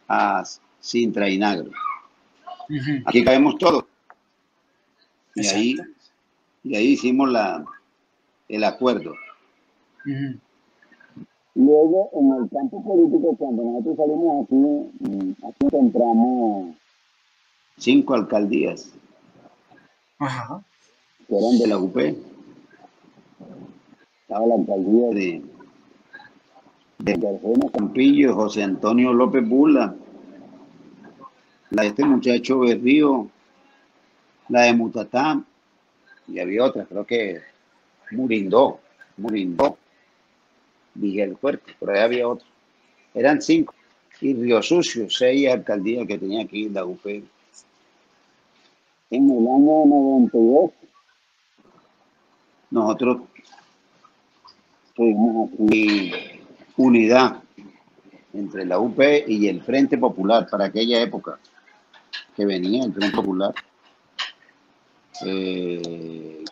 a Sintra y Nagro. Aquí caemos todos. Y ahí hicimos el acuerdo. Luego, en el campo político, cuando nosotros salimos aquí encontramos 5 alcaldías. Ajá. Que eran de la UP. Estaba la alcaldía de García Campillo, José Antonio López Bula, la de este muchacho Berrío, la de Mutatá, y había otra, creo que Murindó, Miguel Fuerte, por ahí había otro. Eran 5. Y Río Sucio, 6 alcaldías que tenía aquí la UP. En el año 92, nosotros tuvimos aquí unidad entre la UP y el Frente Popular para aquella época, que venía el Frente Popular,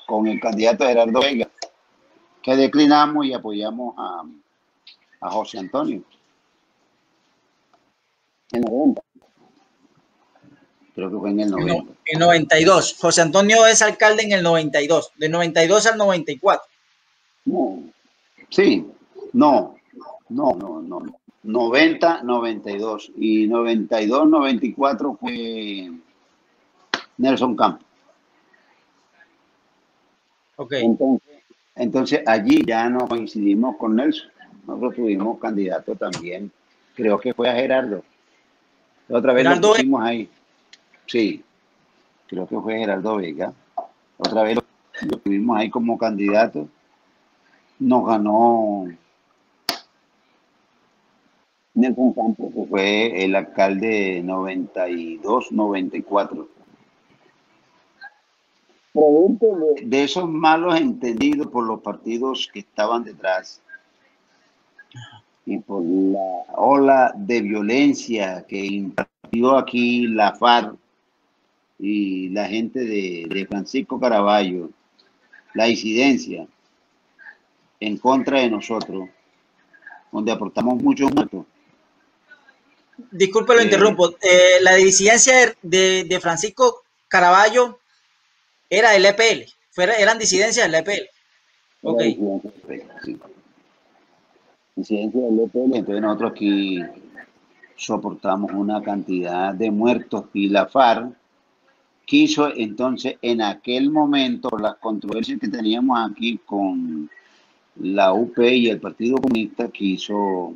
con el candidato Gerardo Vega, que declinamos y apoyamos a José Antonio. En 90. Creo que fue en el 90. En el 92. José Antonio es alcalde en el 92, del 92 al 94. No. Sí, no. 90, 92. Y 92, 94 fue Nelson Campos. Ok. Entonces allí ya no coincidimos con Nelson. Nosotros tuvimos candidato también. Creo que fue a Gerardo. Otra vez lo pusimos ahí. Sí, creo que fue Gerardo Vega. Otra vez lo tuvimos ahí como candidato. Nos ganó Nelson Campos, que fue el alcalde 92, 94. De esos malos entendidos por los partidos que estaban detrás y por la ola de violencia que impartió aquí la FARC y la gente de Francisco Caraballo, la incidencia, en contra de nosotros, donde aportamos muchos muertos. Disculpe, lo interrumpo. La disidencia de Francisco Caraballo era del EPL. Eran disidencias del EPL. Ok. Sí. Disidencia del EPL. Entonces nosotros aquí soportamos una cantidad de muertos y la FARC quiso entonces en aquel momento, por las controversias que teníamos aquí con la UP y el Partido Comunista, quiso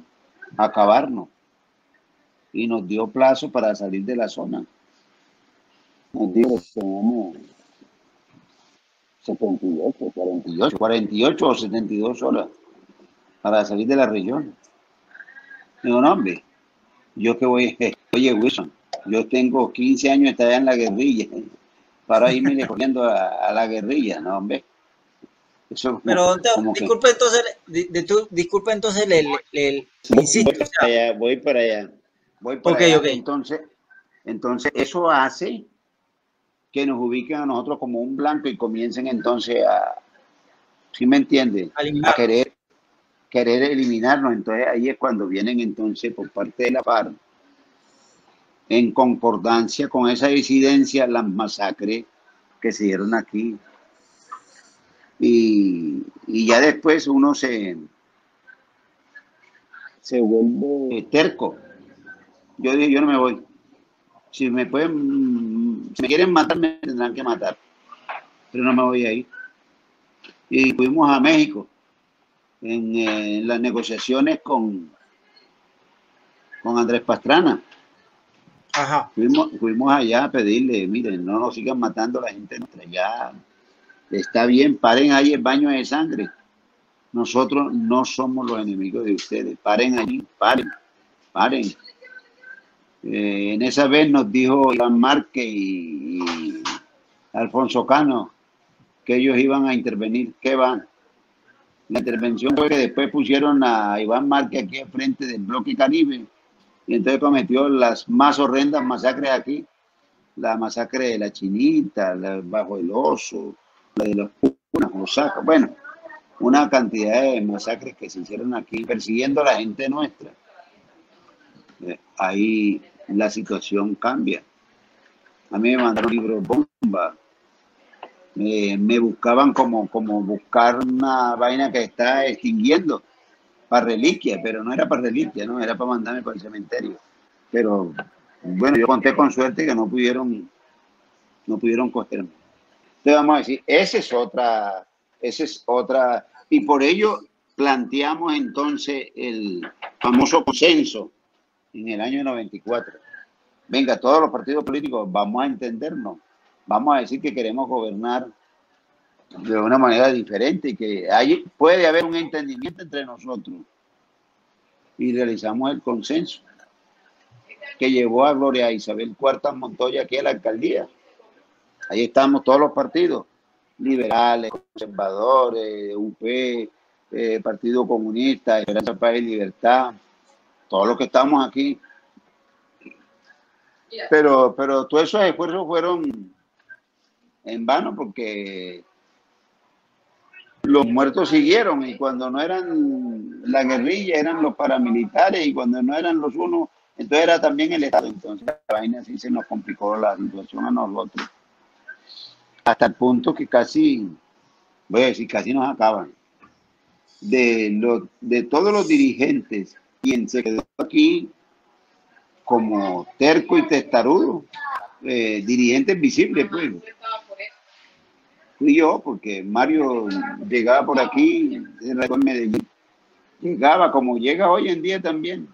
acabarnos y nos dio plazo para salir de la zona. Nos dijo que tenemos 48 o 72 horas para salir de la región. Digo, no, hombre, yo que voy, oye, Wilson, yo tengo 15 años de estar en la guerrilla, para irme corriendo a la guerrilla, no, hombre. Eso pero disculpe, entonces, insisto. Voy para allá. Okay. Entonces, eso hace que nos ubiquen a nosotros como un blanco y comiencen entonces a, ¿sí me entiende? A querer eliminarnos. Entonces ahí es cuando vienen entonces por parte de la FARC, en concordancia con esa disidencia, las masacres que se dieron aquí. Y ya después uno se vuelve terco. Yo dije, yo no me voy. Si me quieren matar, me tendrán que matar. Pero no me voy a ir. Y fuimos a México en las negociaciones con Andrés Pastrana. Ajá. Fuimos allá a pedirle, miren, no nos sigan matando a la gente nuestra, ya está bien, paren ahí el baño de sangre. Nosotros no somos los enemigos de ustedes, paren allí, paren. En esa vez nos dijo Iván Márquez y Alfonso Cano que ellos iban a intervenir. ¿Qué van? La intervención fue que después pusieron a Iván Márquez aquí al frente del bloque Caribe y entonces cometió las más horrendas masacres aquí. La masacre de la Chinita, la Bajo el Oso, la de los Punas, Osaka. Bueno, una cantidad de masacres que se hicieron aquí persiguiendo a la gente nuestra. Ahí la situación cambia. A mí me mandaron libros bomba. Me buscaban como buscar una vaina que está extinguiendo para reliquia, pero no era para reliquia, no era para mandarme para el cementerio. Pero bueno, yo conté con suerte que no pudieron cogerme. Entonces vamos a decir, esa es otra, y por ello planteamos entonces el famoso consenso en el año 94. Venga, todos los partidos políticos vamos a entendernos, vamos a decir que queremos gobernar de una manera diferente y que puede haber un entendimiento entre nosotros. Y realizamos el consenso que llevó a Gloria Isabel Cuartas Montoya aquí a la alcaldía. Ahí estamos todos los partidos, liberales, conservadores, UP, Partido Comunista, Esperanza, Paz y Libertad, todos los que estamos aquí. Pero todos esos esfuerzos fueron en vano porque los muertos siguieron y cuando no eran la guerrilla eran los paramilitares y cuando no eran los unos, entonces era también el Estado. Entonces la vaina así se nos complicó la situación a nosotros. Hasta el punto que casi, voy a decir, casi nos acaban. De todos los dirigentes, quien se quedó aquí como terco y testarudo, dirigentes visibles, pues. Fui yo, porque Mario llegaba por aquí, se radicó en Medellín. Llegaba como llega hoy en día también.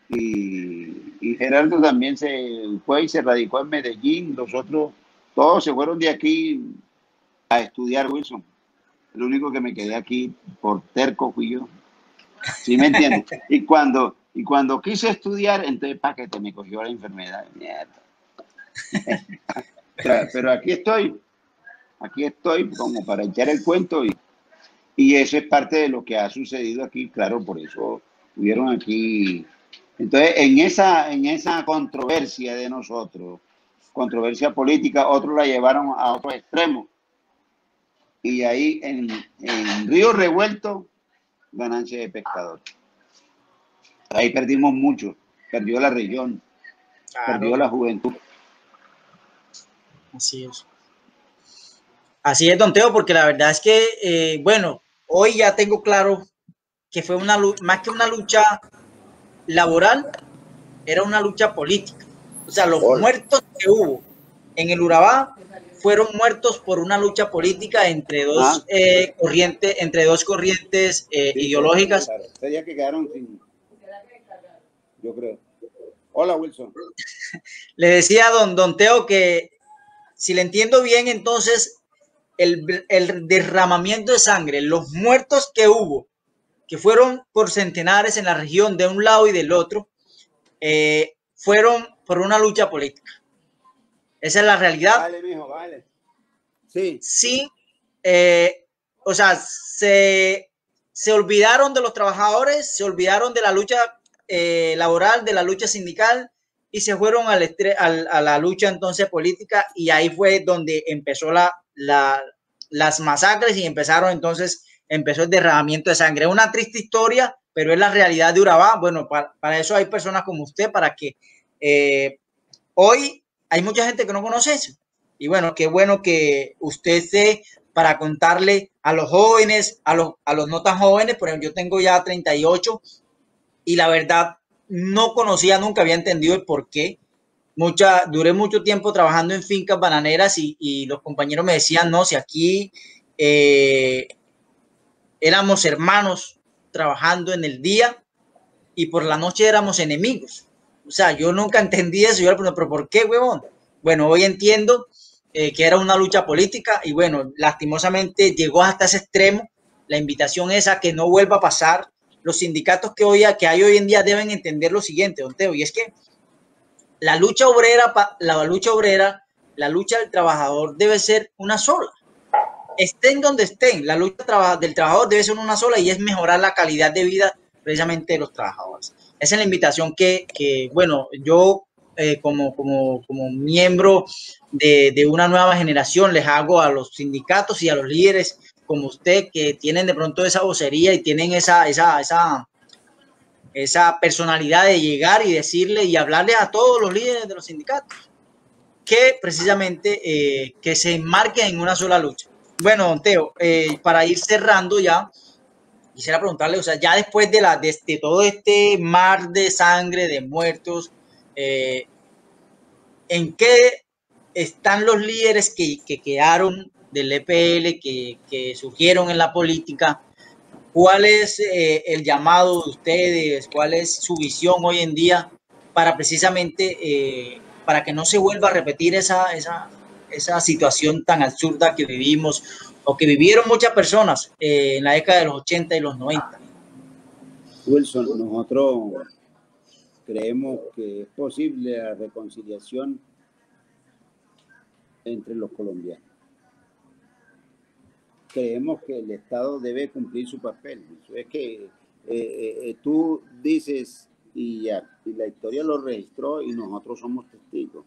Y Gerardo también se fue y se radicó en Medellín. Los otros, todos se fueron de aquí a estudiar, Wilson. El único que me quedé aquí por terco fui yo. ¿Sí me entiendes? Y cuando quise estudiar, entonces paquete me cogió la enfermedad. Mierda. Pero aquí estoy como para echar el cuento y eso es parte de lo que ha sucedido aquí, claro, por eso hubieron aquí. Entonces, en esa controversia de nosotros, controversia política, otros la llevaron a otro extremo y ahí en Río Revuelto, ganancia de pescadores. Ahí perdimos mucho, perdió la región, Claro, perdió la juventud. así es. Así es, don Teo, porque la verdad es que, bueno, hoy ya tengo claro que fue más que una lucha laboral, era una lucha política. O sea, los muertos que hubo en el Urabá fueron muertos por una lucha política entre dos corrientes Sí, ideológicas. sería que quedaron sin, yo creo. Hola, Wilson. Le decía a don Teo que, si le entiendo bien, entonces el derramamiento de sangre, los muertos que hubo, que fueron por centenares en la región de un lado y del otro, fueron por una lucha política. Esa es la realidad. Vale, mijo, vale. Sí. Sí, o sea, se olvidaron de los trabajadores, se olvidaron de la lucha laboral, de la lucha sindical, y se fueron a la lucha entonces política, y ahí fue donde empezó las masacres y empezó el derramamiento de sangre. Una triste historia, pero es la realidad de Urabá. Bueno, para eso hay personas como usted, para que hoy hay mucha gente que no conoce eso. Y bueno, qué bueno que usted esté para contarle a los jóvenes, a los no tan jóvenes. Por ejemplo, yo tengo ya 38 y la verdad no conocía, nunca había entendido el por qué. Duré mucho tiempo trabajando en fincas bananeras y los compañeros me decían, no, si aquí éramos hermanos trabajando en el día y por la noche éramos enemigos. O sea, yo nunca entendí eso. Yo le pregunté, ¿pero por qué, huevón? Bueno, hoy entiendo que era una lucha política y bueno, lastimosamente llegó hasta ese extremo. La invitación es a que no vuelva a pasar. Los sindicatos que hay hoy en día deben entender lo siguiente, don Teo, y es que la lucha obrera, la lucha del trabajador debe ser una sola. Estén donde estén, la lucha del trabajador debe ser una sola y es mejorar la calidad de vida precisamente de los trabajadores. Esa es la invitación que bueno, yo como miembro de una nueva generación les hago a los sindicatos y a los líderes como usted, que tienen de pronto esa vocería y tienen esa personalidad de llegar y decirle y hablarle a todos los líderes de los sindicatos que precisamente que se enmarquen en una sola lucha. Bueno, don Teo, para ir cerrando ya, quisiera preguntarle, o sea, ya después de todo este mar de sangre, de muertos, ¿en qué están los líderes que quedaron del EPL, que surgieron en la política? ¿Cuál es el llamado de ustedes? ¿Cuál es su visión hoy en día para precisamente, para que no se vuelva a repetir esa situación tan absurda que vivimos o que vivieron muchas personas en la década de los 80 y los 90? Wilson, nosotros creemos que es posible la reconciliación entre los colombianos. Creemos que el Estado debe cumplir su papel. Es que tú dices, y ya, y la historia lo registró y nosotros somos testigos.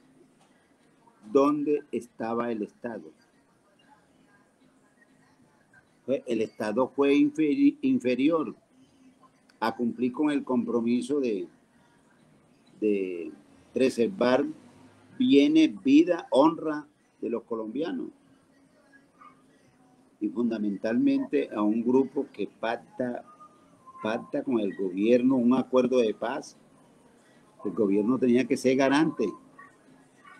¿Dónde estaba el Estado? El Estado fue inferior a cumplir con el compromiso de preservar bienes, vida, honra de los colombianos. Y fundamentalmente a un grupo que pacta con el gobierno un acuerdo de paz. El gobierno tenía que ser garante.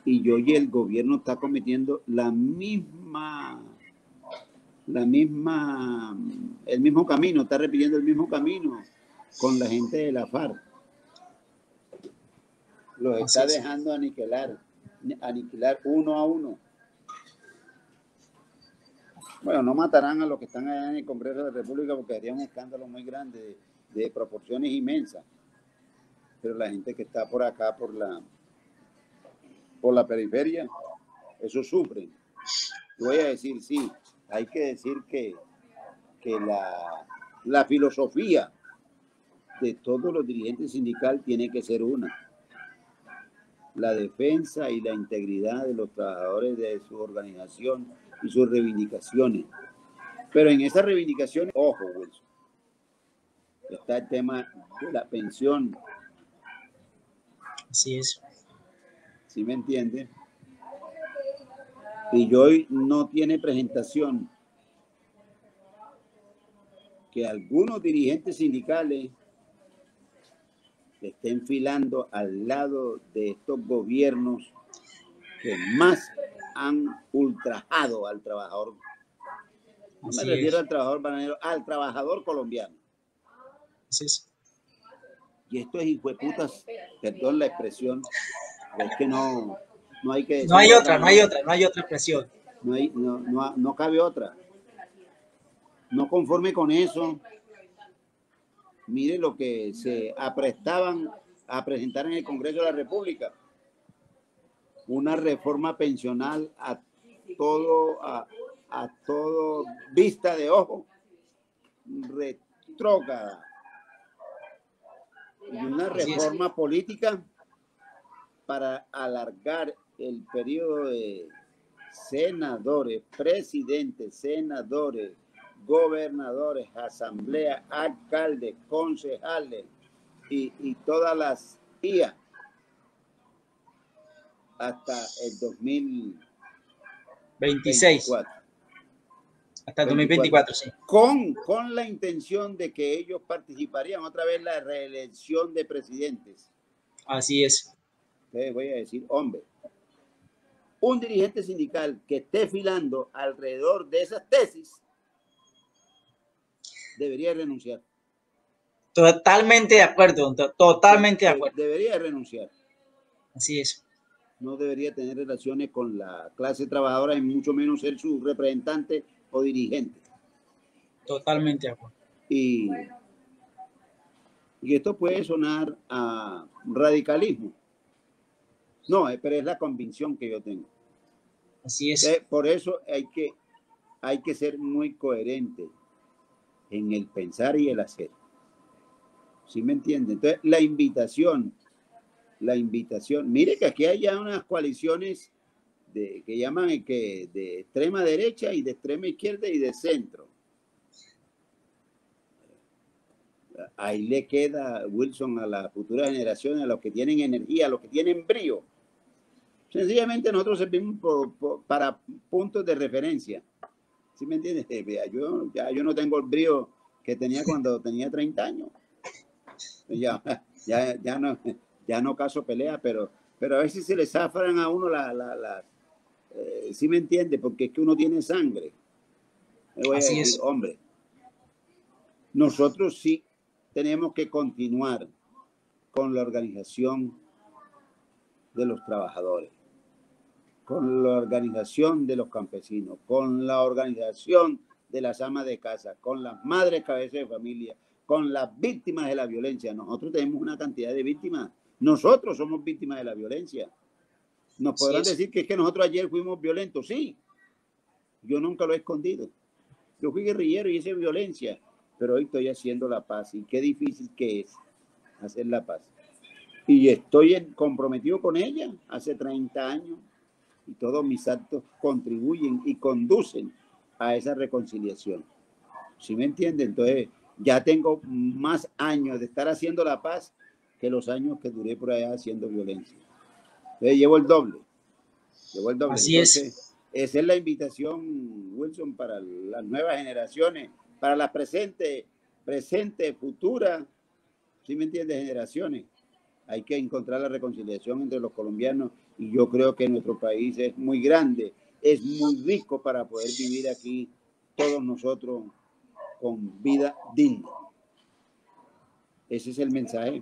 Y hoy el gobierno está cometiendo el mismo camino, está repitiendo el mismo camino con la gente de la FARC. Los está dejando aniquilar uno a uno. Bueno, no matarán a los que están allá en el Congreso de la República porque haría un escándalo muy grande de proporciones inmensas. Pero la gente que está por acá, por la periferia, eso sufre. Voy a decir, sí, hay que decir que la filosofía de todos los dirigentes sindicales tiene que ser una: la defensa y la integridad de los trabajadores de su organización y sus reivindicaciones. Pero en esas reivindicaciones, ojo, Wilson, está el tema de la pensión. Así es. ¿Sí me entiende? Y hoy no tiene presentación que algunos dirigentes sindicales estén filando al lado de estos gobiernos que más han ultrajado al trabajador. No me refiero al trabajador bananero, al trabajador colombiano. Así es. Y esto es hijueputas, perdón la expresión, es que no hay que decir. No hay otra expresión. No cabe otra. No conforme con eso, mire lo que se aprestaban a presentar en el Congreso de la República. Una reforma pensional a todo vista de ojo, retrógrada. Y una reforma política para alargar el periodo de senadores, presidentes, senadores, gobernadores, asamblea, alcaldes, concejales y todas las IA hasta el 2026. Hasta el 2024, sí. Con la intención de que ellos participarían otra vez en la reelección de presidentes. Así es. Entonces voy a decir, hombre, un dirigente sindical que esté filando alrededor de esas tesis debería renunciar. Totalmente de acuerdo, totalmente de acuerdo. Debería renunciar. Así es. No debería tener relaciones con la clase trabajadora y mucho menos ser su representante o dirigente. Totalmente de acuerdo. Y esto puede sonar a radicalismo. No, pero es la convicción que yo tengo. Así es. Por eso hay que ser muy coherente en el pensar y el hacer. ¿Sí me entienden? Entonces, la invitación, mire que aquí hay ya unas coaliciones que llaman de extrema derecha y de extrema izquierda y de centro. Ahí le queda, Wilson, a las futuras generaciones, a los que tienen energía, a los que tienen brío. Sencillamente nosotros servimos para puntos de referencia. ¿Sí me entiendes? Yo no tengo el brío que tenía cuando tenía 30 años. Ya no caso pelea, pero a veces se le zafran a uno ¿sí me entiende? Porque es que uno tiene sangre. Me voy Así a decir, es. hombre, nosotros sí tenemos que continuar con la organización de los trabajadores, con la organización de los campesinos, con la organización de las amas de casa, con las madres cabezas de familia, con las víctimas de la violencia. Nosotros tenemos una cantidad de víctimas. Nosotros somos víctimas de la violencia. Nos podrán decir que es que nosotros ayer fuimos violentos. Sí, yo nunca lo he escondido. Yo fui guerrillero y hice violencia, pero hoy estoy haciendo la paz. Y qué difícil que es hacer la paz. Y estoy comprometido con ella hace 30 años. Y todos mis actos contribuyen y conducen a esa reconciliación. ¿Sí me entienden? Entonces, ya tengo más años de estar haciendo la paz que los años que duré por allá haciendo violencia. Entonces, llevo el doble. Así Entonces, esa es la invitación, Wilson, para las nuevas generaciones, para las presentes, futuras, ¿sí me entiendes? Generaciones. Hay que encontrar la reconciliación entre los colombianos y yo creo que nuestro país es muy grande, es muy rico para poder vivir aquí todos nosotros con vida digna. Ese es el mensaje.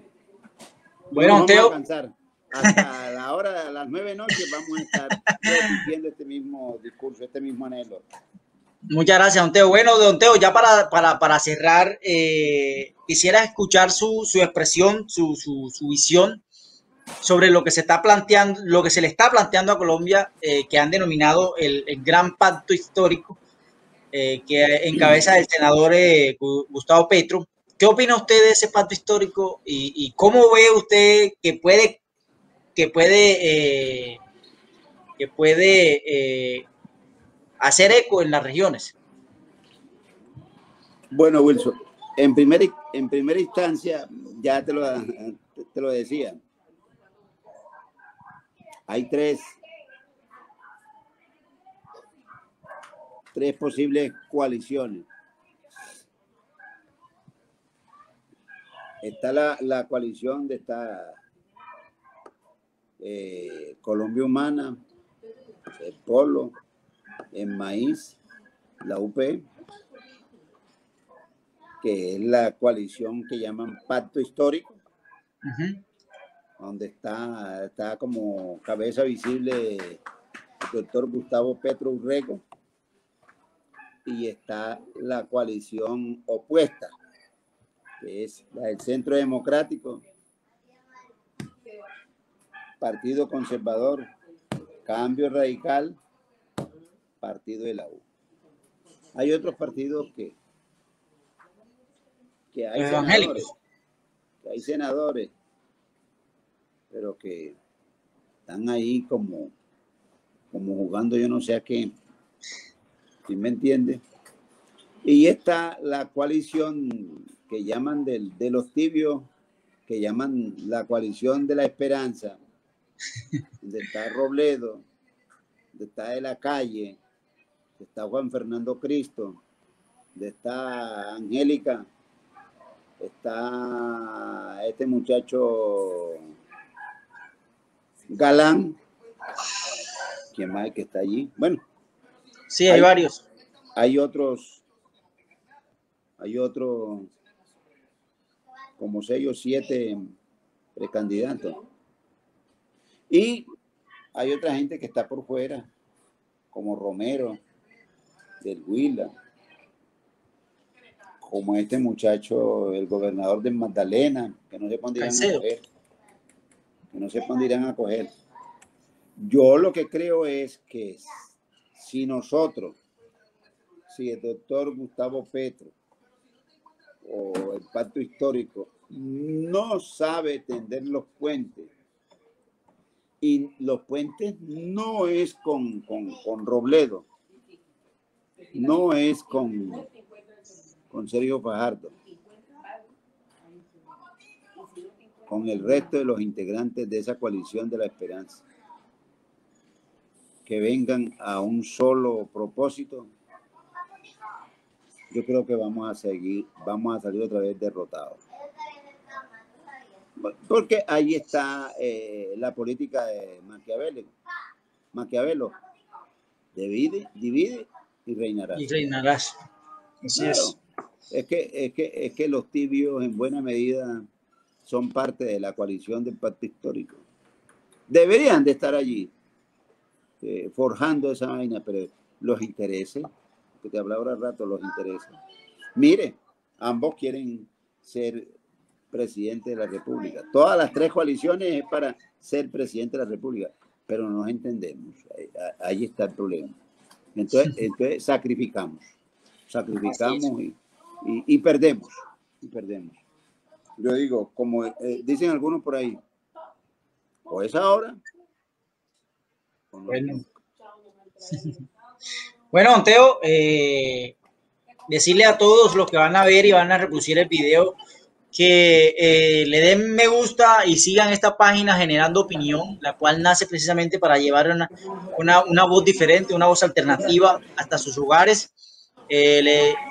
Bueno, vamos a alcanzar. Hasta la hora de las 9 de la noche vamos a estar repitiendo este mismo discurso, este mismo anhelo. Muchas gracias, don Teo. Bueno, don Teo, ya para cerrar, quisiera escuchar su expresión, su visión sobre lo que se está planteando, lo que se le está planteando a Colombia, que han denominado el gran pacto histórico, que encabeza el senador Gustavo Petro. ¿Qué opina usted de ese pacto histórico y cómo ve usted que puede hacer eco en las regiones? Bueno, Wilson, en primera instancia, ya te lo decía, hay tres posibles coaliciones. Está la coalición de esta Colombia Humana, el Polo, el Maíz, la UP, que es la coalición que llaman Pacto Histórico, donde está como cabeza visible el doctor Gustavo Petro Urrego, y está la coalición opuesta, que es la del Centro Democrático, Partido Conservador, Cambio Radical, Partido de la U. Hay otros partidos que hay senadores, pero que están ahí como jugando yo no sé a qué, ¿sí me entiende? Y está la coalición que llaman de los tibios, que llaman la coalición de la esperanza, donde está Robledo, donde está de la Calle, donde está Juan Fernando Cristo, donde está Angélica, está este muchacho Galán. ¿Quién más que está allí? Bueno, sí, hay varios. Hay otros como 6 o 7 precandidatos. Y hay otra gente que está por fuera, como Romero, del Huila, como este muchacho, el gobernador de Magdalena, que no se pondrían a coger. Que no se pondrían a coger. Yo lo que creo es que si el doctor Gustavo Petro o el Pacto Histórico no sabe tender los puentes, y los puentes no es con Robledo, no es con Sergio Fajardo, con el resto de los integrantes de esa coalición de la esperanza, que vengan a un solo propósito, yo creo que vamos a salir otra vez derrotados. Porque ahí está la política de Maquiavelo. Divide y reinarás. Y reinarás. Así claro. Es que los tibios en buena medida son parte de la coalición del Pacto Histórico. Deberían de estar allí forjando esa vaina, pero los intereses, que te hablaba ahora rato, los intereses. Mire, ambos quieren ser presidente de la República. Todas las 3 coaliciones es para ser presidente de la República, pero no nos entendemos. Ahí está el problema. Entonces sacrificamos y perdemos. Yo digo, como dicen algunos por ahí, o es ahora, o no. Bueno, don Teo, decirle a todos los que van a ver y van a reproducir el video que le den me gusta y sigan esta página Generando Opinión, la cual nace precisamente para llevar una voz diferente, una voz alternativa hasta sus hogares.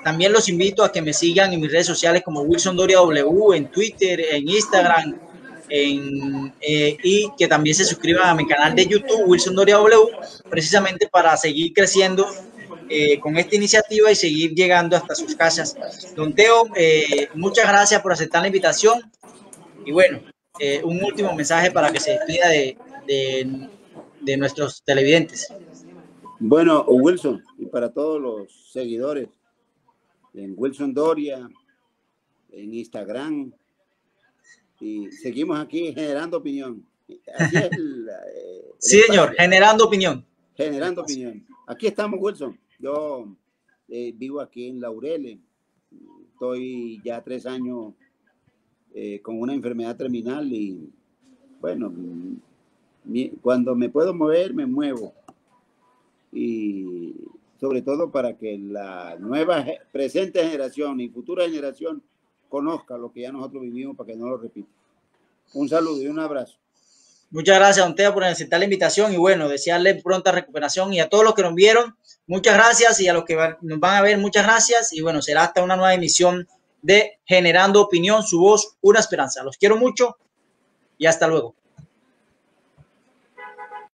También los invito a que me sigan en mis redes sociales como Wilson Doria W, en Twitter, en Instagram, y que también se suscriban a mi canal de YouTube Wilson Doria W, precisamente para seguir creciendo con esta iniciativa y seguir llegando hasta sus casas. Don Teo, muchas gracias por aceptar la invitación y bueno, un último mensaje para que se despida de nuestros televidentes. Bueno, Wilson, y para todos los seguidores en Wilson Doria, en Instagram, y seguimos aquí generando opinión. Así es sí, señor, generando opinión. Generando opinión. Aquí estamos, Wilson. Yo vivo aquí en Laureles. Estoy ya 3 años con una enfermedad terminal y bueno, cuando me puedo mover, me muevo. Y sobre todo para que la nueva presente generación y futura generación conozca lo que ya nosotros vivimos para que no lo repita. Un saludo y un abrazo. Muchas gracias, don Teo, por aceptar la invitación y bueno, desearle pronta recuperación y a todos los que nos vieron, muchas gracias y a los que nos van a ver, muchas gracias y bueno, será hasta una nueva emisión de Generando Opinión, su voz, una esperanza. Los quiero mucho y hasta luego.